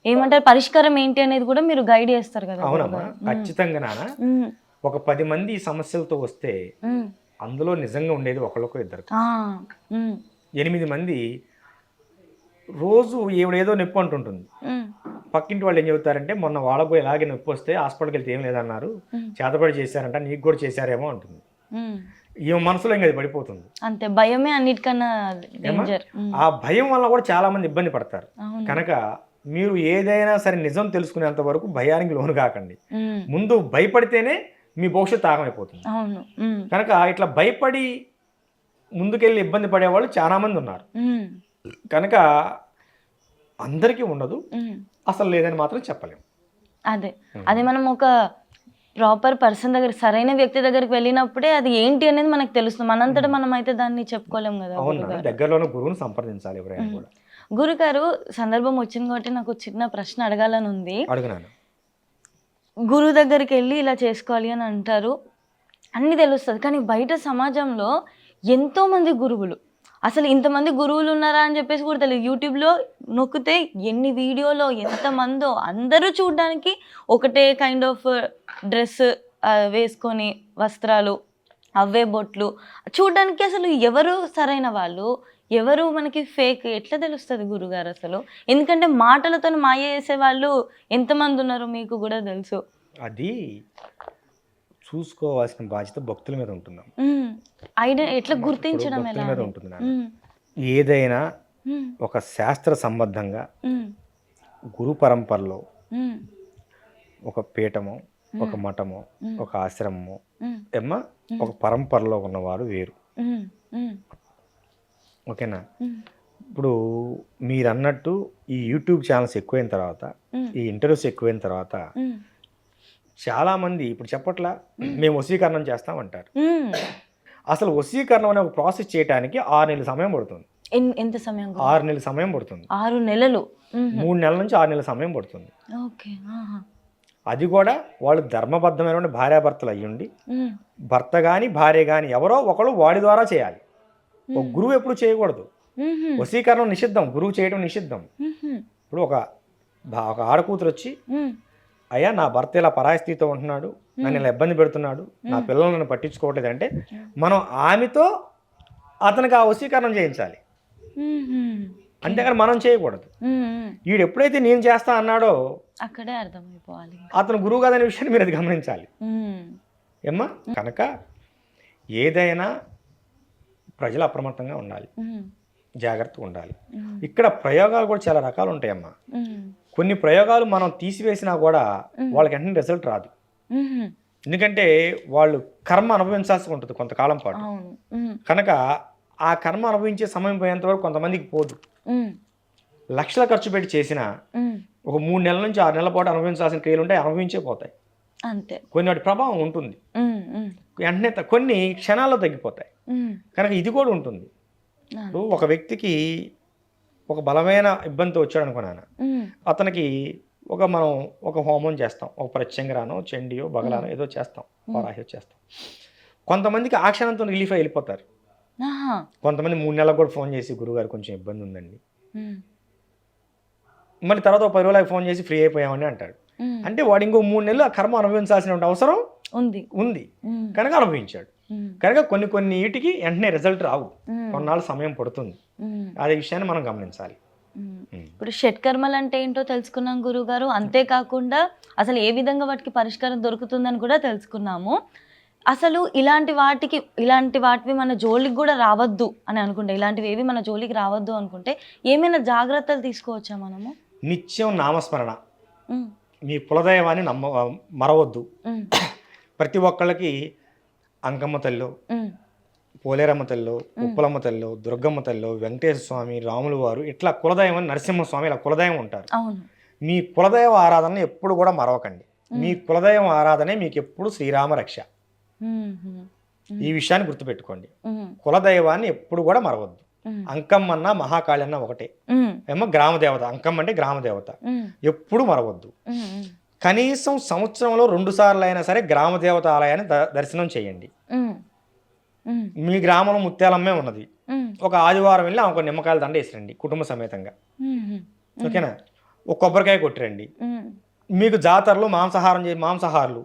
ఏమంటారు పరిష్కారం ఏంటి అనేది కూడా మీరు గైడ్ చేస్తారు కదా? అవునమ్మా, ఖచ్చితంగా నాన్న. ఒక 10 మంది సమస్యలతో వస్తే అందులో నిజంగా ఉండేది ఒకళ్ళకో ఇద్దరు. 8 మంది రోజు ఈవిడేదో నొప్పి అంటుంటుంది. ఉమ్, పక్కింటి వాళ్ళు ఏం చెబుతారంటే మొన్న వాళ్ళకు ఇలాగే నొప్పి వస్తే హాస్పిటల్కి వెళ్తే ఏం లేదన్నారు, చేతబడి చేశారంట, నీకు కూడా చేశారేమో అంటుంది. ఉమ్. ఈమె మనసులో ఇంకా అది పడిపోతుంది. అంతే, భయమే అన్నిటికన్నా ఏమ్మా? డేంజర్. ఆ భయం వల్ల కూడా చాలా మంది ఇబ్బంది పడతారు. అవును. కనుక మీరు ఏదైనా సరే నిజం తెలుసుకునేంత వరకు భయానికి లోను కాకండి. ఉమ్, ముందు భయపడితేనే మీ భవిష్యత్తు ఆగమైపోతుంది. అవును. ఉమ్, కనుక ఇట్లా భయపడి ముందుకెళ్ళి ఇబ్బంది పడేవాళ్ళు చాలా మంది ఉన్నారు. ఉమ్, కనుక అందరికీ ఉండదు, ఉమ్. అసలు లేదని మాత్రం చెప్పలేము. అదే అది మనం ఒక ప్రాపర్ పర్సన్ దగ్గర, సరైన వ్యక్తి దగ్గరికి వెళ్ళినప్పుడే అది ఏంటి అనేది మనకు తెలుస్తుంది. మనంతటా మనం అయితే దాన్ని చెప్పుకోలేం కదా. అవునా, దగ్గరలోనే గురువుని సంప్రదించాలి ఎవరైనా కూడా. గురుగారు, సందర్భం వచ్చింది కాబట్టి నాకు చిన్న ప్రశ్న అడగాలని ఉంది. అడుగునాను. గురువు దగ్గరికి వెళ్ళి ఇలా చేసుకోవాలి అని అంటారు, అన్నీ తెలుస్తుంది. కానీ బయట సమాజంలో ఎంతోమంది గురువులు, అసలు ఇంతమంది గురువులు ఉన్నారా అని చెప్పేసి కూడా తెలియదు. యూట్యూబ్లో నొక్కితే ఎన్ని వీడియోలో ఎంతమందో, అందరూ చూడడానికి ఒకటే కైండ్ ఆఫ్ డ్రెస్ వేసుకొని, వస్త్రాలు, అవే బొట్లు, చూడడానికి అసలు ఎవరు సరైన వాళ్ళు, ఎవరు మనకి ఫేక్ ఎట్లా తెలుస్తుంది గురుగారు అసలు? ఎందుకంటే మాటలతో మాయ చేసే వాళ్ళు ఎంతమంది ఉన్నారో మీకు కూడా తెలుసు. అది చూసుకోవాల్సిన బాధ్యత భక్తుల మీద ఉంటుంది. ఎట్లా గుర్తించడం భక్తుల ఎలా? మీద ఉంటుంది నాన్న. ఏదైనా ఒక శాస్త్ర సంబద్ధంగా గురు పరంపరలో ఒక పీఠము, ఒక మఠము, ఒక ఆశ్రమము ఏమ్మా, ఒక పరంపరలో ఉన్నవారు వేరు. ఓకేనా? ఇప్పుడు మీరు అన్నట్టు ఈ యూట్యూబ్ ఛానల్స్ ఎక్కువైన తర్వాత, ఈ ఇంటర్వ్యూస్ ఎక్కువైన తర్వాత చాలామంది ఇప్పుడు చెప్పట్లా మేము వశీకరణం చేస్తామంటారు. అసలు వశీకరణం అనే ఒక ప్రాసెస్ చేయడానికి 6 నెలల సమయం పడుతుంది. ఎంత సమయం? 6 నెలల సమయం పడుతుంది. 6 నెలలు? 3 నెలల నుంచి 6 నెలల సమయం పడుతుంది. ఓకే. అది కూడా వాళ్ళు ధర్మబద్ధమైన భార్యాభర్తలు అయ్యుండి, భర్త కానీ భార్య కానీ ఎవరో ఒకళ్ళు వాడి ద్వారా చేయాలి. ఒక గురువు ఎప్పుడు చేయకూడదు. వశీకరణం నిషిద్ధం, గురువు చేయడం నిషిద్ధం. ఇప్పుడు ఒక ఆడకూతురు వచ్చి, అయ్యా నా భర్త ఇలా పరాయి స్థితితో ఉంటున్నాడు, నన్ను ఇలా ఇబ్బంది పెడుతున్నాడు, నా పిల్లలు నన్ను పట్టించుకోవట్లేదు అంటే మనం ఆమెతో అతనికి ఆ వశీకరణం చేయించాలి. అంతేగాని మనం చేయకూడదు. వీడు ఎప్పుడైతే నేను చేస్తా అన్నాడో అక్కడే అర్థమైపోవాలి అతను గురువు కాదనే విషయాన్ని మీరు అది గమనించాలి. ఏమ్మా? కనుక ఏదైనా ప్రజలు అప్రమత్తంగా ఉండాలి, జాగ్రత్తగా ఉండాలి. ఇక్కడ ప్రయోగాలు కూడా చాలా రకాలు ఉంటాయమ్మా. కొన్ని ప్రయోగాలు మనం తీసివేసినా కూడా వాళ్ళకి వెంటనే రిజల్ట్ రాదు. ఎందుకంటే వాళ్ళు కర్మ అనుభవించాల్సి ఉంటుంది కొంతకాలం పాటు. కనుక ఆ కర్మ అనుభవించే సమయం పోయేంత వరకు కొంతమందికి పోదు. లక్షల ఖర్చు పెట్టి చేసిన ఒక 3 నెలల నుంచి 6 నెలల పాటు అనుభవించాల్సిన క్రియలు ఉంటాయి, అనుభవించే పోతాయి. అంతే. కొన్ని వాటి ప్రభావం ఉంటుంది, వెంటనే కొన్ని క్షణాల్లో తగ్గిపోతాయి. కనుక ఇది కూడా ఉంటుంది. ఇప్పుడు ఒక వ్యక్తికి ఒక బలమైన ఇబ్బందితో వచ్చాడు అనుకున్నాను, అతనికి మనం ఒక హోమం చేస్తాం, ఒక ప్రత్యంగరానో చండియో బగలానో ఏదో చేస్తాం, వారాహి చేస్తాం. కొంతమందికి ఆ క్షణంతో రిలీఫ్ అయి వెళ్ళిపోతారు. కొంతమంది 3 నెలలకు కూడా ఫోన్ చేసి గురుగారు కొంచెం ఇబ్బంది ఉందండి, మళ్ళీ తర్వాత 10 రోజులకు ఫోన్ చేసి ఫ్రీ అయిపోయామని అంటాడు. అంటే వాడు ఇంకో 3 నెలలు ఆ కర్మ అనుభవించాల్సిన అవసరం ఉంది కనుక అనుభవించాడు. కనుక కొన్ని వీటికి వెంటనే రిజల్ట్ రావు, కొన్నాళ్ళు సమయం పడుతుంది. అదే విషయాన్ని మనం గమనించాలి. ఇప్పుడు షట్కర్మలు అంటే ఏంటో తెలుసుకున్నాం గురుగారు. అంతేకాకుండా అసలు ఏ విధంగా వాటికి పరిష్కారం దొరుకుతుందని కూడా తెలుసుకున్నాము. అసలు ఇలాంటి వాటివి మన జోలికి కూడా రావద్దు అని అనుకుంటే, ఇలాంటివి ఏవి మన జోలికి రావద్దు అనుకుంటే ఏమైనా జాగ్రత్తలు తీసుకోవచ్చా మనము? నిత్యం నామస్మరణ, మీ కులదైవాన్ని మరవద్దు. ప్రతి ఒక్కళ్ళకి అంకమ్మ తల్లో, పోలేరమ్మ తల్లో, ఉప్పలమ్మ తల్లో, దుర్గమ్మ తల్లో, వెంకటేశ్వర స్వామి, రాములు వారు, ఇట్లా కులదైవం, నరసింహస్వామి, ఇలా కులదైవం ఉంటారు. మీ కులదైవ ఆరాధన ఎప్పుడు కూడా మరవకండి. మీ కులదైవం ఆరాధనే మీకు ఎప్పుడు శ్రీరామ రక్ష. ఈ విషయాన్ని గుర్తుపెట్టుకోండి. కులదైవాన్ని ఎప్పుడు కూడా మరవద్దు. అంకమ్మన్న మహాకాళి అన్న ఒకటే, ఏమో గ్రామ దేవత. అంకమ్మ అంటే గ్రామ దేవత, ఎప్పుడు మరవద్దు. కనీసం సంవత్సరంలో 2 సార్లు అయినా సరే గ్రామ దేవత ఆలయాన్ని దర్శనం చేయండి. మీ గ్రామంలో ముత్యాలమ్మే ఉన్నది, ఒక ఆదివారం వెళ్ళి ఒక నిమ్మకాయల దండ వేసిరండి కుటుంబ సమేతంగా. ఓకేనా? ఒక కొబ్బరికాయ కొట్టిరండి. మీకు జాతరలో మాంసాహారులు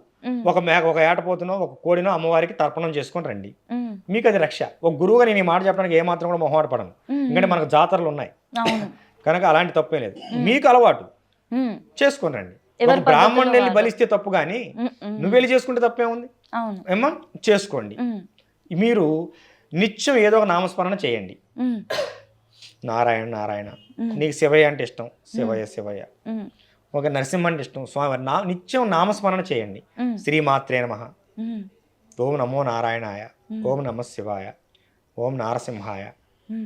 ఒక ఏటపోతునో ఒక కోడినో అమ్మవారికి తర్పణం చేసుకొని రండి, మీకు అది రక్ష. ఒక గురువుగా నేను ఈ మాట చెప్పడానికి ఏమాత్రం కూడా మొహమాట పడను, ఎందుకంటే మనకు జాతరలు ఉన్నాయి కనుక అలాంటి తప్పే లేదు. మీకు అలవాటు చేసుకొని రండి. ఒక బ్రాహ్మణుని వెళ్ళి బలిస్తే తప్పు, కానీ నువ్వు వెళ్ళి చేసుకుంటే తప్పే ఉంది ఏమా, చేసుకోండి. మీరు నిత్యం ఏదో ఒక నామస్మరణ చేయండి. నారాయణ నారాయణ, నీకు శివయ్య అంటే ఇష్టం, శివయ్య శివయ్య. ఒక నరసింహ అంటే ఇష్టం, స్వామి. నిత్యం నామస్మరణ చేయండి. శ్రీమాత్రే నమః, ఓం నమో నారాయణాయ, ఓం నమ శివాయ, ఓం నారసింహాయ,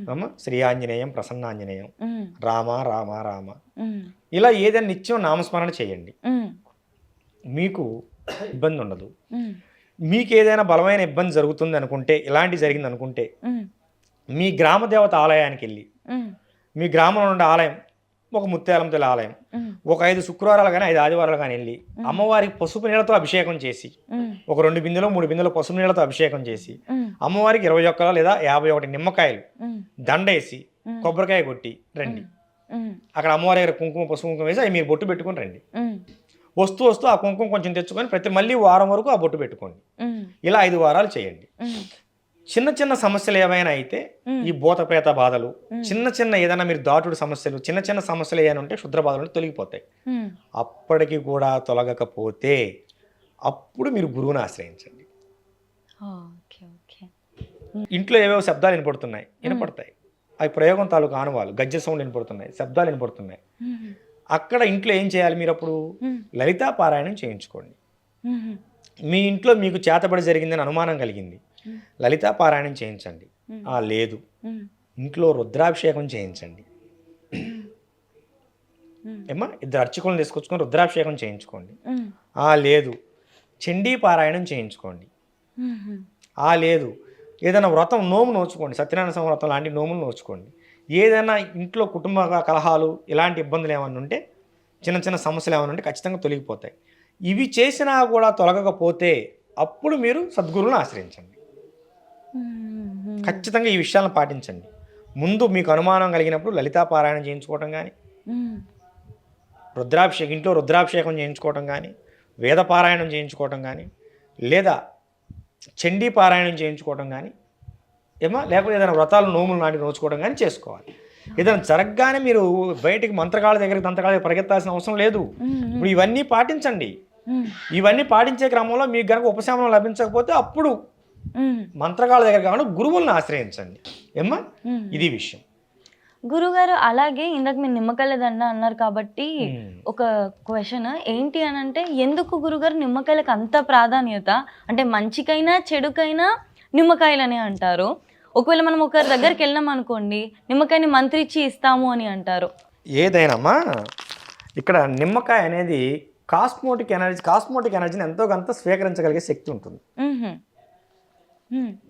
నమ శ్రీ ఆంజనేయం ప్రసన్నాంజనేయం, రామ రామ రామ. ఇలా ఏదైనా నిత్యం నామస్మరణ చేయండి, మీకు ఇబ్బంది ఉండదు. మీకు ఏదైనా బలమైన ఇబ్బంది జరుగుతుంది అనుకుంటే, ఇలాంటి జరిగింది అనుకుంటే, మీ గ్రామ దేవత ఆలయానికి వెళ్ళి, మీ గ్రామంలో ఉండే ఆలయం, ఒక ముత్యాలం తల్లి ఆలయం, ఒక 5 శుక్రవారాలు కానీ 5 ఆదివారాలు కానీ వెళ్ళి అమ్మవారికి పసుపు నీళ్ళతో అభిషేకం చేసి, ఒక 2 బిందెలు 3 బిందెలు పసుపు నీళ్ళతో అభిషేకం చేసి, అమ్మవారికి 21 లేదా 51 నిమ్మకాయలు దండేసి కొబ్బరికాయ కొట్టి రండి. అక్కడ అమ్మవారి దగ్గర కుంకుమ పసుపు కుంకుమ వేసి అవి మీరు బొట్టు పెట్టుకుని రండి. వస్తూ వస్తూ ఆ కుంకుమ కొంచెం తెచ్చుకొని మళ్ళీ వారం వరకు ఆ బొట్టు పెట్టుకోండి. ఇలా 5 వారాలు చేయండి. చిన్న చిన్న సమస్యలు ఏమైనా అయితే, ఈ భూతప్రేత బాధలు, చిన్న చిన్న ఏదైనా మీరు దాటుడు సమస్యలు, చిన్న చిన్న సమస్యలు ఏమైనా ఉంటే క్షుద్ర బాధలు తొలగిపోతాయి. అప్పటికి కూడా తొలగకపోతే అప్పుడు మీరు గురువుని ఆశ్రయించండి. ఇంట్లో ఏవేవో శబ్దాలు వినపడతాయి, అవి ప్రయోగం తాలూకు ఆనవాళ్ళు, గజ్జె సౌండ్ వినపడుతున్నాయి, శబ్దాలు వినపడుతున్నాయి. అక్కడ ఇంట్లో ఏం చేయాలి, మీరు అప్పుడు లలితా పారాయణం చేయించుకోండి. మీ ఇంట్లో మీకు చేతబడి జరిగిందని అనుమానం కలిగింది, లలితా పారాయణం చేయించండి. లేదు, ఇంట్లో రుద్రాభిషేకం చేయించండి. ఏమా 2 అర్చకులను తీసుకొచ్చుకొని రుద్రాభిషేకం చేయించుకోండి. లేదు, చండీ పారాయణం చేయించుకోండి. లేదు, ఏదైనా వ్రతం నోము నోచుకోండి, సత్యనారాయణ స్వామి వ్రతం లాంటి నోములు నోచుకోండి. ఏదైనా ఇంట్లో కుటుంబ కలహాలు ఇలాంటి ఇబ్బందులు ఏమైనా ఉంటే, చిన్న చిన్న సమస్యలు ఏమైనా ఉంటే ఖచ్చితంగా తొలగిపోతాయి. ఇవి చేసినా కూడా తొలగకపోతే అప్పుడు మీరు సద్గురువులను ఆశ్రయించండి. ఖచ్చితంగా ఈ విషయాలను పాటించండి. ముందు మీకు అనుమానం కలిగినప్పుడు లలితా పారాయణం చేయించుకోవటం కానీ, ఇంట్లో రుద్రాభిషేకం చేయించుకోవటం కానీ, వేద పారాయణం చేయించుకోవటం కానీ, లేదా చండీ పారాయణం చేయించుకోవటం కానీ, లేకపోతే ఏదైనా వ్రతాలు నోములు నాటి నోచుకోవడం కానీ చేసుకోవాలి. ఏదైనా జరగగానే మీరు బయటికి మంత్రగాళ్ళ దగ్గరికి తంత్రగాళ్ళ దగ్గర పరిగెత్తాల్సిన అవసరం లేదు. ఇప్పుడు ఇవన్నీ పాటించండి. ఇవన్నీ పాటించే క్రమంలో మీకు కనుక ఉపశమనం లభించకపోతే అప్పుడు మంత్రగాళ్ళ దగ్గర కాకుండా గురువులను ఆశ్రయించండి. ఇది విషయం. గురుగారు, అలాగే ఇందాక మీరు నిమ్మకాయల దండ అన్నారు కాబట్టి ఒక క్వశ్చన్ ఏంటి అని అంటే, ఎందుకు గురుగారు నిమ్మకాయలకు అంత ప్రాధాన్యత? అంటే మంచికైనా చెడుకైనా నిమ్మకాయలనే అంటారు. ఒకవేళ మనం ఒకరి దగ్గరికి వెళ్ళినాం అనుకోండి, నిమ్మకాయని మంత్రిచ్చి ఇస్తాము అని అంటారు. ఏదైనామా ఇక్కడ నిమ్మకాయ అనేది కాస్మోటిక్ ఎనర్జీని ఎంతో కొంత స్వీకరించగలిగే శక్తి ఉంటుంది.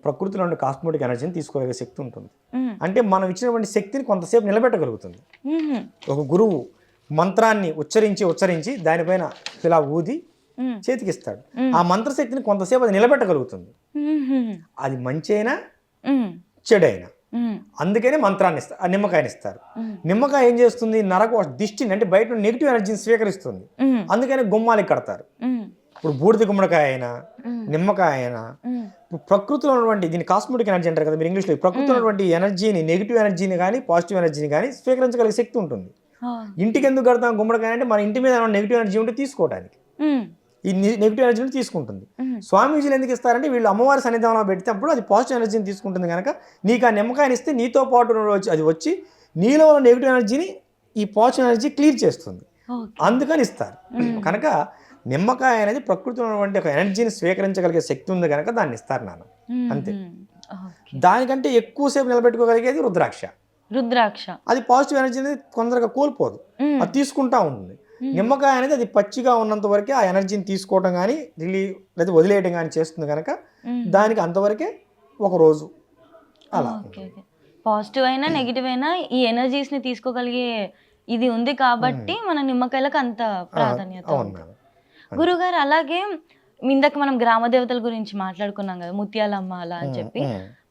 ప్రకృతిలో ఉండే కాస్మోటిక్ ఎనర్జీని తీసుకోగలిగే శక్తి ఉంటుంది. అంటే మనం ఇచ్చినటువంటి శక్తిని కొంతసేపు నిలబెట్టగలుగుతుంది. ఒక గురువు మంత్రాన్ని ఉచ్చరించి దానిపైన ఇలా ఊది చేతికిస్తాడు. ఆ మంత్రశక్తిని కొంతసేపు అది నిలబెట్టగలుగుతుంది. అది మంచి అయినా చెడైనా. అందుకనే మంత్రాన్ని ఇస్తారు, ఆ నిమ్మకాయని ఇస్తారు. నిమ్మకాయ ఏం చేస్తుంది, దిష్టిని అంటే బయట నెగిటివ్ ఎనర్జీని స్వీకరిస్తుంది. అందుకనే గుమ్మాలకి కడతారు. ఇప్పుడు బూడిద గుమ్మడికాయ అయినా నిమ్మకాయ అయినా ప్రకృతిలో ఉన్నటువంటి, దీన్ని కాస్మోటిక్ ఎనర్జీ అంటారు కదా మీరు ఇంగ్లీష్లో, ప్రకృతిలో ఉన్నటువంటి ఎనర్జీని, నెగిటివ్ ఎనర్జీని కానీ పాజిటివ్ ఎనర్జీని కానీ స్వీకరించగలిగే శక్తి ఉంటుంది. ఇంటికి ఎందుకు కడతాం గుమ్మడికాయ అంటే, మన ఇంటి మీద నెగిటివ్ ఎనర్జీ ఉంటే తీసుకోవడానికి ఈ నెగిటివ్ ఎనర్జీని తీసుకుంటుంది. స్వామీజీలు ఎందుకు ఇస్తారంటే, వీళ్ళు అమ్మవారి సన్నిధానంలో పెడితే అప్పుడు అది పాజిటివ్ ఎనర్జీని తీసుకుంటుంది కనుక, నీకు ఆ నిమ్మకాయని ఇస్తే నీతో పాటు అది వచ్చి నీలో ఉన్న నెగిటివ్ ఎనర్జీని ఈ పాజిటివ్ ఎనర్జీ క్లియర్ చేస్తుంది. అందుకని ఇస్తారు. కనుక నిమ్మకాయ అనేది ప్రకృతిలో ఉన్నటువంటి ఒక ఎనర్జీని స్వీకరించగలిగే శక్తి ఉంది కనుక దాన్ని ఇస్తారు నాన్న, అంతే. దానికంటే ఎక్కువసేపు నిలబెట్టుకోగలిగేది రుద్రాక్ష. అది పాజిటివ్ ఎనర్జీ అనేది కొందరుగా కోల్పోదు, అది తీసుకుంటా ఉంటుంది. నిమ్మకాయ అనేది అది పచ్చిగా ఉన్నంత వరకే ఆ ఎనర్జీని తీసుకోవడం కానీ లేదా వదిలేయడం కానీ చేస్తుంది కనుక దానికి అంతవరకే ఒక రోజు అలా. పాజిటివ్ అయినా నెగిటివ్ అయినా ఈ ఎనర్జీస్ని తీసుకోగలిగే ఇది ఉంది కాబట్టి మన నిమ్మకాయలకు అంత ప్రాధాన్యత. గురుగారు, అలాగే ఇందాక మనం గ్రామ దేవతల గురించి మాట్లాడుకున్నాం కదా, ముత్యాలమ్మ అలా అని చెప్పి.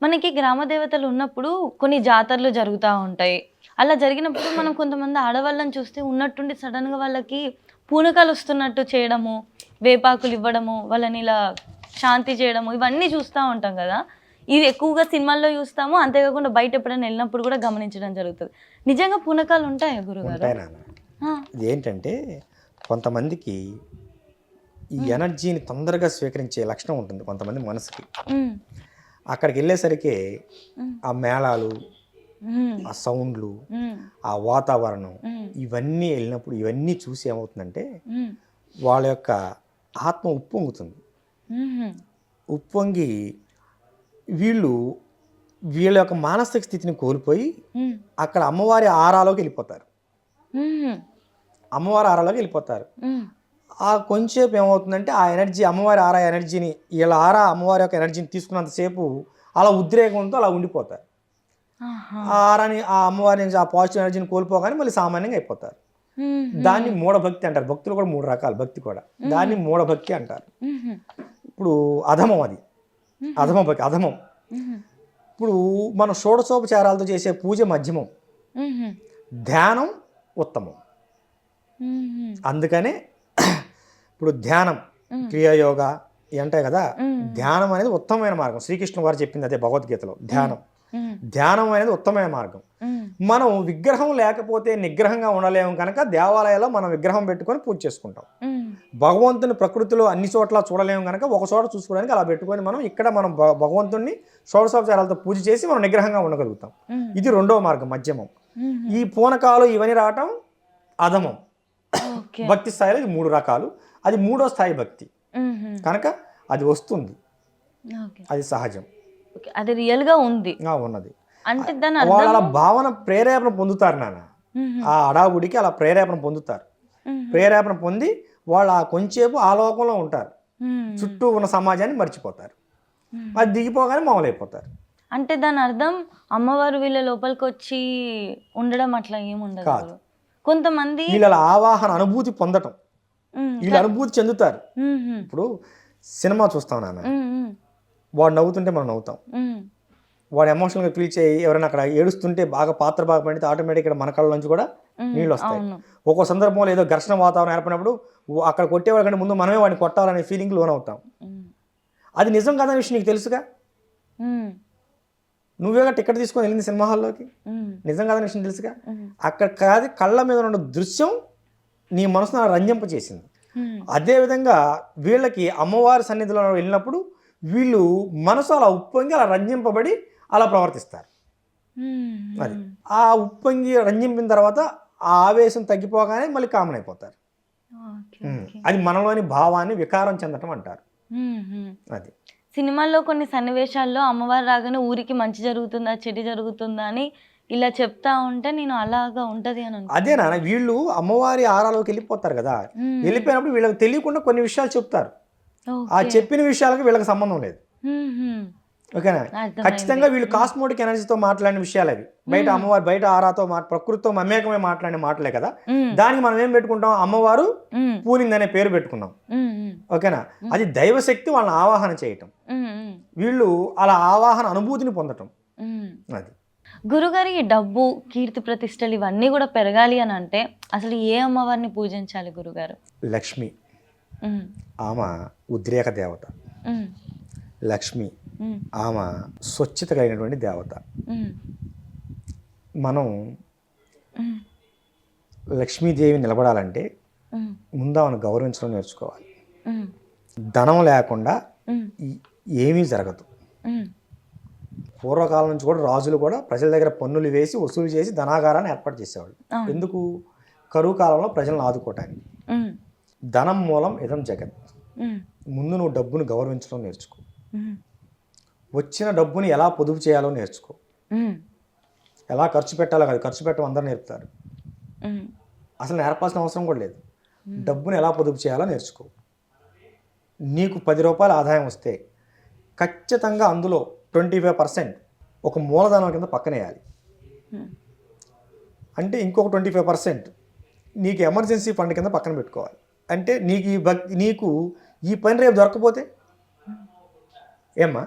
మనకి గ్రామ దేవతలు ఉన్నప్పుడు కొన్ని జాతరలు జరుగుతూ ఉంటాయి. అలా జరిగినప్పుడు మనం కొంతమంది ఆడవాళ్ళని చూస్తే ఉన్నట్టుండి సడన్గా వాళ్ళకి పూనకాలు వస్తున్నట్టు చేయడము, వేపాకులు ఇవ్వడము, వాళ్ళని ఇలా శాంతి చేయడము, ఇవన్నీ చూస్తూ ఉంటాం కదా. ఇది ఎక్కువగా సినిమాల్లో చూస్తాము, అంతేకాకుండా బయట ఎప్పుడైనా వెళ్ళినప్పుడు కూడా గమనించడం జరుగుతుంది. నిజంగా పూనకాలు ఉంటాయా గురుగారు? ఉంటాయి నాన్న. ఇది ఏంటంటే కొంతమందికి ఈ ఎనర్జీని తొందరగా స్వీకరించే లక్షణం ఉంటుంది కొంతమంది మనసుకి. అక్కడికి వెళ్ళేసరికి ఆ మేళాలు, ఆ సౌండ్లు, ఆ వాతావరణం, ఇవన్నీ వెళ్ళినప్పుడు ఇవన్నీ చూసి ఏమవుతుందంటే వాళ్ళ యొక్క ఆత్మ ఉప్పొంగుతుంది. ఉప్పొంగి వీళ్ళ యొక్క మానసిక స్థితిని కోల్పోయి అక్కడ అమ్మవారి ఆరాలోకి వెళ్ళిపోతారు. అమ్మవారి ఆరాలోకి వెళ్ళిపోతారు. ఆ కొంచెంసేపు ఏమవుతుందంటే ఆ ఎనర్జీ, అమ్మవారి ఆరా ఎనర్జీని, వీళ్ళ ఆరా అమ్మవారి యొక్క ఎనర్జీని తీసుకున్నంతసేపు అలా ఉద్రేకంతో అలా ఉండిపోతారు. ఆ ఆరాని, ఆ అమ్మవారిని, ఆ పాజిటివ్ ఎనర్జీని కోల్పోగానే మళ్ళీ సామాన్యంగా అయిపోతారు. దాన్ని మూఢభక్తి అంటారు. భక్తులు కూడా 3 రకాలు భక్తి కూడా. దాన్ని మూఢభక్తి అంటారు. ఇప్పుడు అధమం, అది అధమ భక్తి, అధమం. ఇప్పుడు మనం షోడశోపచారాలతో చేసే పూజ మధ్యమం, ధ్యానం ఉత్తమం. అందుకనే ఇప్పుడు ధ్యానం, క్రియాయోగ ఇవి అంటాయి కదా, ధ్యానం అనేది ఉత్తమమైన మార్గం. శ్రీకృష్ణుడు వారు చెప్పింది అదే భగవద్గీతలో. ధ్యానం అనేది ఉత్తమమైన మార్గం. మనం విగ్రహం లేకపోతే నిగ్రహంగా ఉండలేము కనుక దేవాలయాల్లో మనం విగ్రహం పెట్టుకొని పూజ చేసుకుంటాం. భగవంతుని ప్రకృతిలో అన్ని చోట్ల చూడలేము కనుక ఒక చోట చూసుకోవడానికి అలా పెట్టుకొని మనం ఇక్కడ మనం భగవంతుని షోడశోపచారాలతో పూజ చేసి మనం నిగ్రహంగా ఉండగలుగుతాం. ఇది 2వ మార్గం, మధ్యమం. ఈ పూనకాలు ఇవన్నీ రావటం అధమం. భక్తి స్థాయిలో ఇది 3 రకాలు. అది 3వ స్థాయి భక్తి కనుక అది వస్తుంది, అది సహజం, అది రియల్ గా ఉంది ఉన్నది. అంటే దాని వాళ్ళ భావన ప్రేరేపణ పొందుతారు నాన్న. ఆ అడావుడికి అలా ప్రేరేపణ పొందుతారు. ప్రేరేపణ పొంది వాళ్ళు ఆ కొంచెంసేపు ఆ లోకంలో ఉంటారు. చుట్టూ ఉన్న సమాజాన్ని మర్చిపోతారు. అది దిగిపోగానే మామూలైపోతారు. అంటే దాని అర్థం అమ్మవారు వీళ్ళ లోపలికి వచ్చి ఉండడం అట్లా ఏముండదు కాదు. కొంతమంది వీళ్ళ ఆవాహన అనుభూతి పొందటం, వీళ్ళు అనుభూతి చెందుతారు. ఇప్పుడు సినిమా చూస్తాం నాన్న, వాడు నవ్వుతుంటే మనం నవ్వుతాం. వాడు ఎమోషనల్గా ఫీల్ చేయి ఎవరైనా అక్కడ ఏడుస్తుంటే బాగా పాత్ర బాగా పండితే ఆటోమేటిక్గా మన కళ్ళ నుంచి కూడా నీళ్ళు వస్తాయి. ఒక్కో సందర్భంలో ఏదో ఘర్షణ వాతావరణం ఏర్పడినప్పుడు అక్కడ కొట్టేవాడి కంటే ముందు మనమే వాడిని కొట్టాలనే ఫీలింగ్ లోన్ అవుతాం. అది నిజం కాదనే విషయం నీకు తెలుసుగా. నువ్వేగా టికెట్ తీసుకొని వెళ్ళింది సినిమా హాల్లోకి, నిజం కాదనే విషయం తెలుసుగా. అక్కడ కాదు, కళ్ళ మీద ఉన్న దృశ్యం నీ మనసును అలా రంజింపచేసింది. అదేవిధంగా వీళ్ళకి అమ్మవారి సన్నిధిలో వెళ్ళినప్పుడు వీళ్ళు మనసు అలా ఉప్పొంగి అలా రంజింపబడి అలా ప్రవర్తిస్తారు. అది ఆ ఉప్పొంగి రంజింపిన తర్వాత ఆ ఆవేశం తగ్గిపోగానే మళ్ళీ కామన్ అయిపోతారు. అది మనలోని భావాన్ని వికారం చెందటం అంటారు. అది సినిమాల్లో కొన్ని సన్నివేశాల్లో అమ్మవారు రాగానే ఊరికి మంచి జరుగుతుందా చెడు జరుగుతుందా అని ఇలా చెప్తా ఉంటే నేను అలాగా ఉంటది అని అదే నాన్న, వీళ్ళు అమ్మవారి ఆరాలోకి వెళ్ళిపోతారు కదా. వెళ్ళిపోయినప్పుడు వీళ్ళకి తెలియకుండా కొన్ని విషయాలు చెప్తారు. ఆ చెప్పిన విషయాలకు వీళ్ళకి సంబంధం లేదు. ఓకేనా? ఖచ్చితంగా వీళ్ళు కాస్మోటిక్ ఎనర్జీతో మాట్లాడిన విషయాలు అవి. బయట అమ్మవారు బయట ఆరాతో ప్రకృతితో మమేకమై మాట్లాడిన మాటలే కదా. దానికి మనం ఏం పెట్టుకుంటాం, అమ్మవారు పూనిందనే పేరు పెట్టుకున్నాం. ఓకేనా? అది దైవశక్తి వాళ్ళని ఆవాహన చేయటం, వీళ్ళు అలా ఆవాహన అనుభూతిని పొందటం. అది గురుగారి ఈ డబ్బు కీర్తి ప్రతిష్టలు ఇవన్నీ కూడా పెరగాలి అని అంటే అసలు ఏ అమ్మవారిని పూజించాలి గురుగారు? లక్ష్మి, ఆమె ఉద్రేక దేవత. లక్ష్మి ఆమె స్వచ్ఛత కలిగినటువంటి దేవత. మనం లక్ష్మీదేవి నిలబడాలంటే ముందు ఆమెను గౌరవించడం నేర్చుకోవాలి. ధనం లేకుండా ఏమీ జరగదు. పూర్వకాలం నుంచి కూడా రాజులు కూడా ప్రజల దగ్గర పన్నులు వేసి వసూలు చేసి ధనాగారాన్ని ఏర్పాటు చేసేవాళ్ళు. ఎందుకు? కరువు కాలంలో ప్రజలను ఆదుకోవటానికి. ధనం మూలం ఇదం జగత్. ముందు నువ్వు డబ్బును గౌరవించడం నేర్చుకో. వచ్చిన డబ్బుని ఎలా పొదుపు చేయాలో నేర్చుకో. ఎలా ఖర్చు పెట్టాలో కాదు, ఖర్చు పెట్టడం అందరూ నేర్పుతారు, అసలు నేర్పాల్సిన అవసరం కూడా లేదు. డబ్బుని ఎలా పొదుపు చేయాలో నేర్చుకో. నీకు 10 రూపాయల ఆదాయం వస్తే ఖచ్చితంగా అందులో 25% ఒక మూలధనం కింద పక్కనేయాలి. అంటే ఇంకొక 25% నీకు ఎమర్జెన్సీ ఫండ్ కింద పక్కన పెట్టుకోవాలి. అంటే నీకు ఈ పని రేపు దొరకపోతే ఏమ్మా,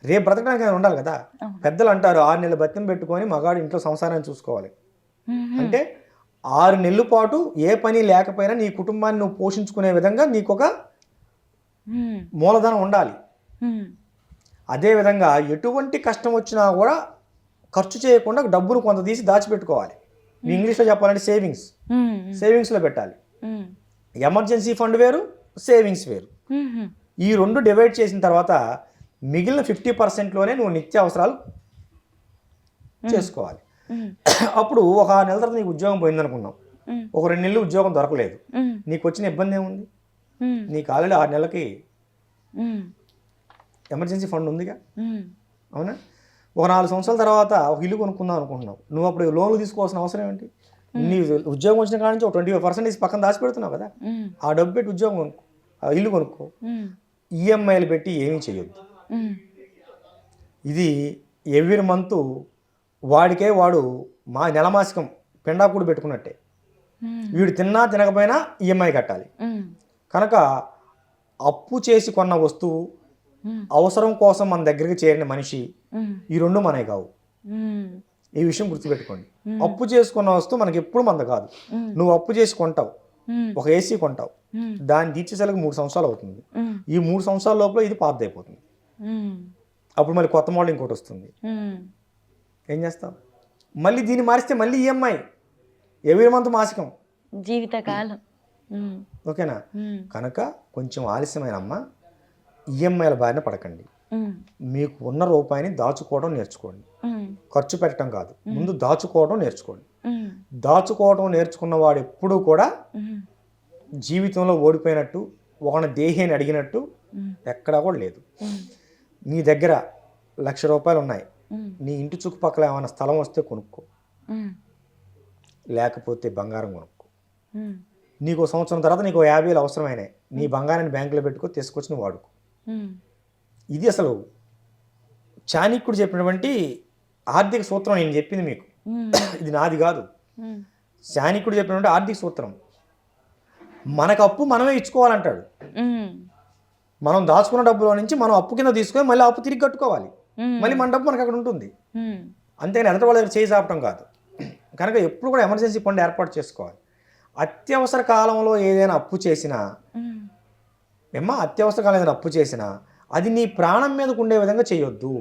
రేపు బ్రతకడానికి ఉండాలి కదా. పెద్దలు అంటారు 6 నెలల బతిని పెట్టుకొని మగాడు ఇంట్లో సంసారాన్ని చూసుకోవాలి. అంటే 6 నెలల పాటు ఏ పని లేకపోయినా నీ కుటుంబాన్ని నువ్వు పోషించుకునే విధంగా నీకు ఒక మూలధనం ఉండాలి. అదేవిధంగా ఎటువంటి కష్టం వచ్చినా కూడా ఖర్చు చేయకుండా డబ్బును కొంత తీసి దాచిపెట్టుకోవాలి. ఇంగ్లీష్లో చెప్పాలంటే సేవింగ్స్లో పెట్టాలి. ఎమర్జెన్సీ ఫండ్ వేరు, సేవింగ్స్ వేరు. ఈ 2 డివైడ్ చేసిన తర్వాత మిగిలిన 50%లోనే నువ్వు నిత్య అవసరాలు చేసుకోవాలి. అప్పుడు ఒక 6 నెలల తర్వాత నీకు ఉద్యోగం పోయిందనుకున్నావు, ఒక 2 నెలలు ఉద్యోగం దొరకలేదు, నీకు వచ్చిన ఇబ్బంది ఏముంది? నీకు ఆల్రెడీ 6 నెలలకి ఎమర్జెన్సీ ఫండ్ ఉందిగా, అవునా? ఒక 4 సంవత్సరాల తర్వాత ఒక ఇల్లు కొనుక్కుందాం అనుకుంటున్నావు, నువ్వు అప్పుడు లోన్లు తీసుకోవాల్సిన అవసరం ఏంటి? నీ ఉద్యోగం వచ్చిన కాడ నుంచి ఒక 25% పక్కన దాచిపెడుతున్నావు కదా, ఆ డబ్బు పెట్టి ఉద్యోగం కొనుక్కో, ఆ ఇల్లు కొనుక్కో. ఈఎంఐలు పెట్టి ఏమీ చేయొద్దు. ఇది ఎవ్రీ మంత్ వాడికే వాడు నెలమాసికం పెండాకుడు పెట్టుకున్నట్టే. వీడు తిన్నా తినకపోయినా ఈఎంఐ కట్టాలి. కనుక అప్పు చేసి కొన్న వస్తువు, అవసరం కోసం మన దగ్గరికి చేరిన మనిషి, ఈ 2 మనవి కావు. ఈ విషయం గుర్తుపెట్టుకోండి. అప్పు చేసుకున్న వస్తువు మనకి ఎప్పుడు మంద కాదు. నువ్వు అప్పు చేసి కొంటావు, ఒక ఏసీ కొంటావు, దాన్ని తీర్చేసరికి 3 సంవత్సరాలు అవుతుంది. ఈ 3 సంవత్సరాల లోపల ఇది పాతదైపోతుంది. అప్పుడు మళ్ళీ కొత్త మోడల్ ఇంకోటి వస్తుంది. ఏం చేస్తావు? మళ్ళీ దీన్ని మారిస్తే మళ్ళీ ఈఎంఐ, ఎవ్రీ మంత్ మాసికం, జీవితకాలం. ఓకేనా? కనుక కొంచెం ఆలస్యమైన అమ్మ, ఈఎంఐల బారిన పడకండి. మీకు ఉన్న రూపాయిని దాచుకోవడం నేర్చుకోండి. ఖర్చు పెట్టడం కాదు, ముందు దాచుకోవడం నేర్చుకోండి. దాచుకోవడం నేర్చుకున్న వాడు ఎప్పుడూ కూడా జీవితంలో ఓడిపోయినట్టు, ఒకని దేహాన్ని అడిగినట్టు ఎక్కడా కూడా లేదు. నీ దగ్గర ₹1,00,000 ఉన్నాయి, నీ ఇంటి చుట్టుపక్కల ఏమైనా స్థలం వస్తే కొనుక్కో, లేకపోతే బంగారం కొనుక్కో. నీకు సంవత్సరం తర్వాత నీకు 50,000 అవసరమైనాయి, నీ బంగారాన్ని బ్యాంకులో పెట్టుకో, తీసుకొచ్చి నువ్వు వాడుకో. ఇది అసలు చాణక్యుడు చెప్పినటువంటి ఆర్థిక సూత్రం. నేను చెప్పింది మీకు, ఇది నాది కాదు, చాణక్యుడు చెప్పినటువంటి ఆర్థిక సూత్రం. మనకు అప్పు మనమే ఇచ్చుకోవాలంటాడు. మనం దాచుకున్న డబ్బులో నుంచి మనం అప్పు కింద తీసుకొని మళ్ళీ అప్పు తిరిగి కట్టుకోవాలి. మళ్ళీ మన డబ్బు మనకు అక్కడ ఉంటుంది. అంతేగాని ఎదటి వాళ్ళ దగ్గర చేయి చాపటం కాదు. కనుక ఎప్పుడు కూడా ఎమర్జెన్సీ ఫండ్ ఏర్పాటు చేసుకోవాలి. అత్యవసర కాలంలో ఏదైనా అప్పు చేసినా, అత్యవసర కాలం ఏదైనా అప్పు చేసినా అది నీ ప్రాణం మీదకు ఉండే విధంగా చేయొద్దు.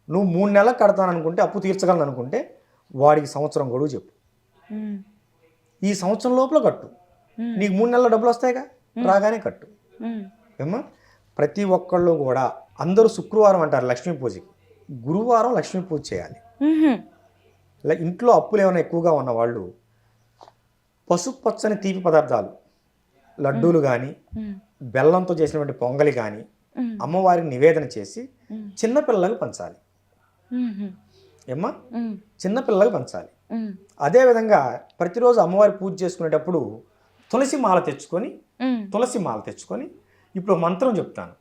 నువ్వు 3 నెలలకు కడతాను అనుకుంటే, అప్పు తీర్చగలను అనుకుంటే, వాడికి సంవత్సరం గడువు చెప్పు. ఈ సంవత్సరం లోపల కట్టు, నీకు 3 నెలల డబ్బులు వస్తాయిగా, రాగానే కట్టు. ప్రతి ఒక్కళ్ళు కూడా, అందరూ శుక్రవారం అంటారు లక్ష్మీ పూజకి, గురువారం లక్ష్మీ పూజ చేయాలి. ఇంట్లో అప్పులు ఏమైనా ఎక్కువగా ఉన్నవాళ్ళు పసుపు పచ్చని తీపి పదార్థాలు, లడ్డూలు కానీ, బెల్లంతో చేసినటువంటి పొంగలి కానీ అమ్మవారికి నివేదన చేసి చిన్నపిల్లలకు పంచాలి. చిన్నపిల్లలకు పంచాలి. అదేవిధంగా ప్రతిరోజు అమ్మవారి పూజ చేసుకునేటప్పుడు తులసి మాల తెచ్చుకొని ఇప్పుడు మంత్రం చెప్తాను,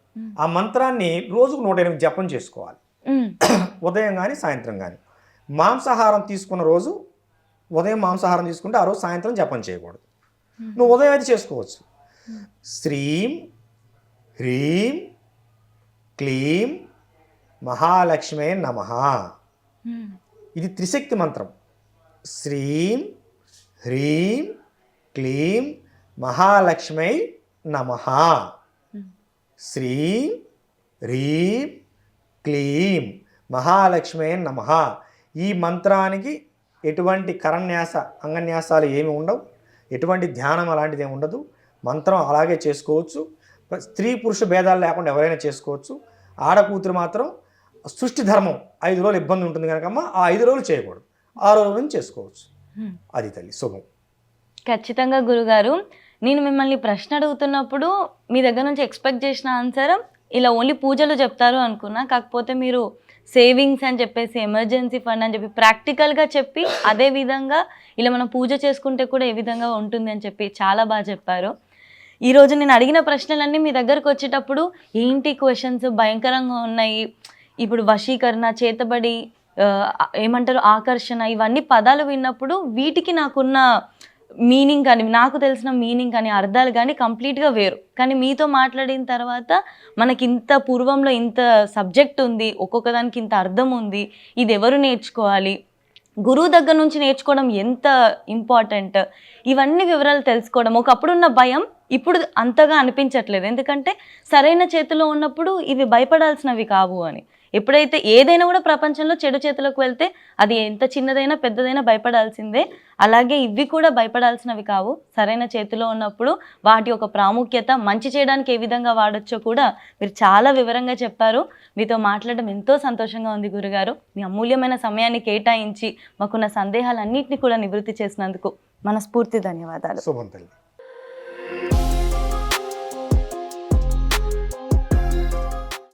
ఆ మంత్రాన్ని రోజుకు 108 జపం చేసుకోవాలి. ఉదయం కానీ సాయంత్రం కానీ. మాంసాహారం తీసుకున్న రోజు ఉదయం మాంసాహారం తీసుకుంటే ఆ రోజు సాయంత్రం జపం చేయకూడదు. నువ్వు ఉదయం అయితే చేసుకోవచ్చు. శ్రీం హ్రీం క్లీం మహాలక్ష్మే నమః. ఇది త్రిశక్తి మంత్రం. శ్రీం హ్రీం క్లీం మహాలక్ష్మై నమః. శ్రీం హ్రీం క్లీం మహాలక్ష్మే నమః. ఈ మంత్రానికి ఎటువంటి కరన్యాస అంగన్యాసాలు ఏమి ఉండవు, ఎటువంటి ధ్యానం అలాంటిది ఏమి ఉండదు. మంత్రం అలాగే చేసుకోవచ్చు. స్త్రీ పురుష భేదాలు లేకుండా ఎవరైనా చేసుకోవచ్చు. ఆడకూతురు మాత్రం సృష్టి ధర్మం 5 రోజులు ఇబ్బంది ఉంటుంది కనుకమ్మ, ఆ 5 రోజులు చేయకూడదు, 6 రోజుల నుంచి చేసుకోవచ్చు. అది తల్లి శుభం. ఖచ్చితంగా గురుగారు, నేను మిమ్మల్ని ప్రశ్న అడుగుతున్నప్పుడు మీ దగ్గర నుంచి ఎక్స్పెక్ట్ చేసిన ఆన్సర్ ఇలా ఓన్లీ పూజలు చెప్తారు అనుకున్నా. కాకపోతే మీరు సేవింగ్స్ అని చెప్పేసి, ఎమర్జెన్సీ ఫండ్ అని చెప్పి ప్రాక్టికల్గా చెప్పి, అదే విధంగా ఇలా మనం పూజ చేసుకుంటే కూడా ఏ విధంగా ఉంటుంది అని చెప్పి చాలా బాగా చెప్పారు. ఈరోజు నేను అడిగిన ప్రశ్నలన్నీ మీ దగ్గరకు వచ్చేటప్పుడు ఏంటి క్వశ్చన్స్ భయంకరంగా ఉన్నాయి. ఇప్పుడు వశీకరణ, చేతబడి, ఏమంటారు ఆకర్షణ, ఇవన్నీ పదాలు విన్నప్పుడు వీటికి నాకున్న మీనింగ్ కానీ, నాకు తెలిసిన మీనింగ్ కానీ, అర్థాలు కానీ కంప్లీట్గా వేరు. కానీ మీతో మాట్లాడిన తర్వాత మనకి ఇంత పూర్వంలో ఇంత సబ్జెక్ట్ ఉంది, ఒక్కొక్క దానికి ఇంత అర్థం ఉంది, ఇది ఎవరు నేర్చుకోవాలి, గురువు దగ్గర నుంచి నేర్చుకోవడం ఎంత ఇంపార్టెంట్, ఇవన్నీ వివరాలు తెలుసుకోవడం. ఒకప్పుడున్న భయం ఇప్పుడు అంతగా అనిపించట్లేదు, ఎందుకంటే సరైన చేతిలో ఉన్నప్పుడు ఇవి భయపడాల్సినవి కావు అని. ఎప్పుడైతే ఏదైనా కూడా ప్రపంచంలో చెడు చేతిలోకి వెళ్తే అది ఎంత చిన్నదైనా పెద్దదైనా భయపడాల్సిందే, అలాగే ఇవి కూడా భయపడాల్సినవి కావు. సరైన చేతిలో ఉన్నప్పుడు వాటి యొక్క ప్రాముఖ్యత, మంచి చేయడానికి ఏ విధంగా వాడొచ్చో కూడా మీరు చాలా వివరంగా చెప్పారు. మీతో మాట్లాడడం ఎంతో సంతోషంగా ఉంది గురుగారు. మీ అమూల్యమైన సమయాన్ని కేటాయించి మాకున్న సందేహాలన్నింటినీ కూడా నివృత్తి చేసినందుకు మనస్ఫూర్తి ధన్యవాదాలు. శుభం తల్లి.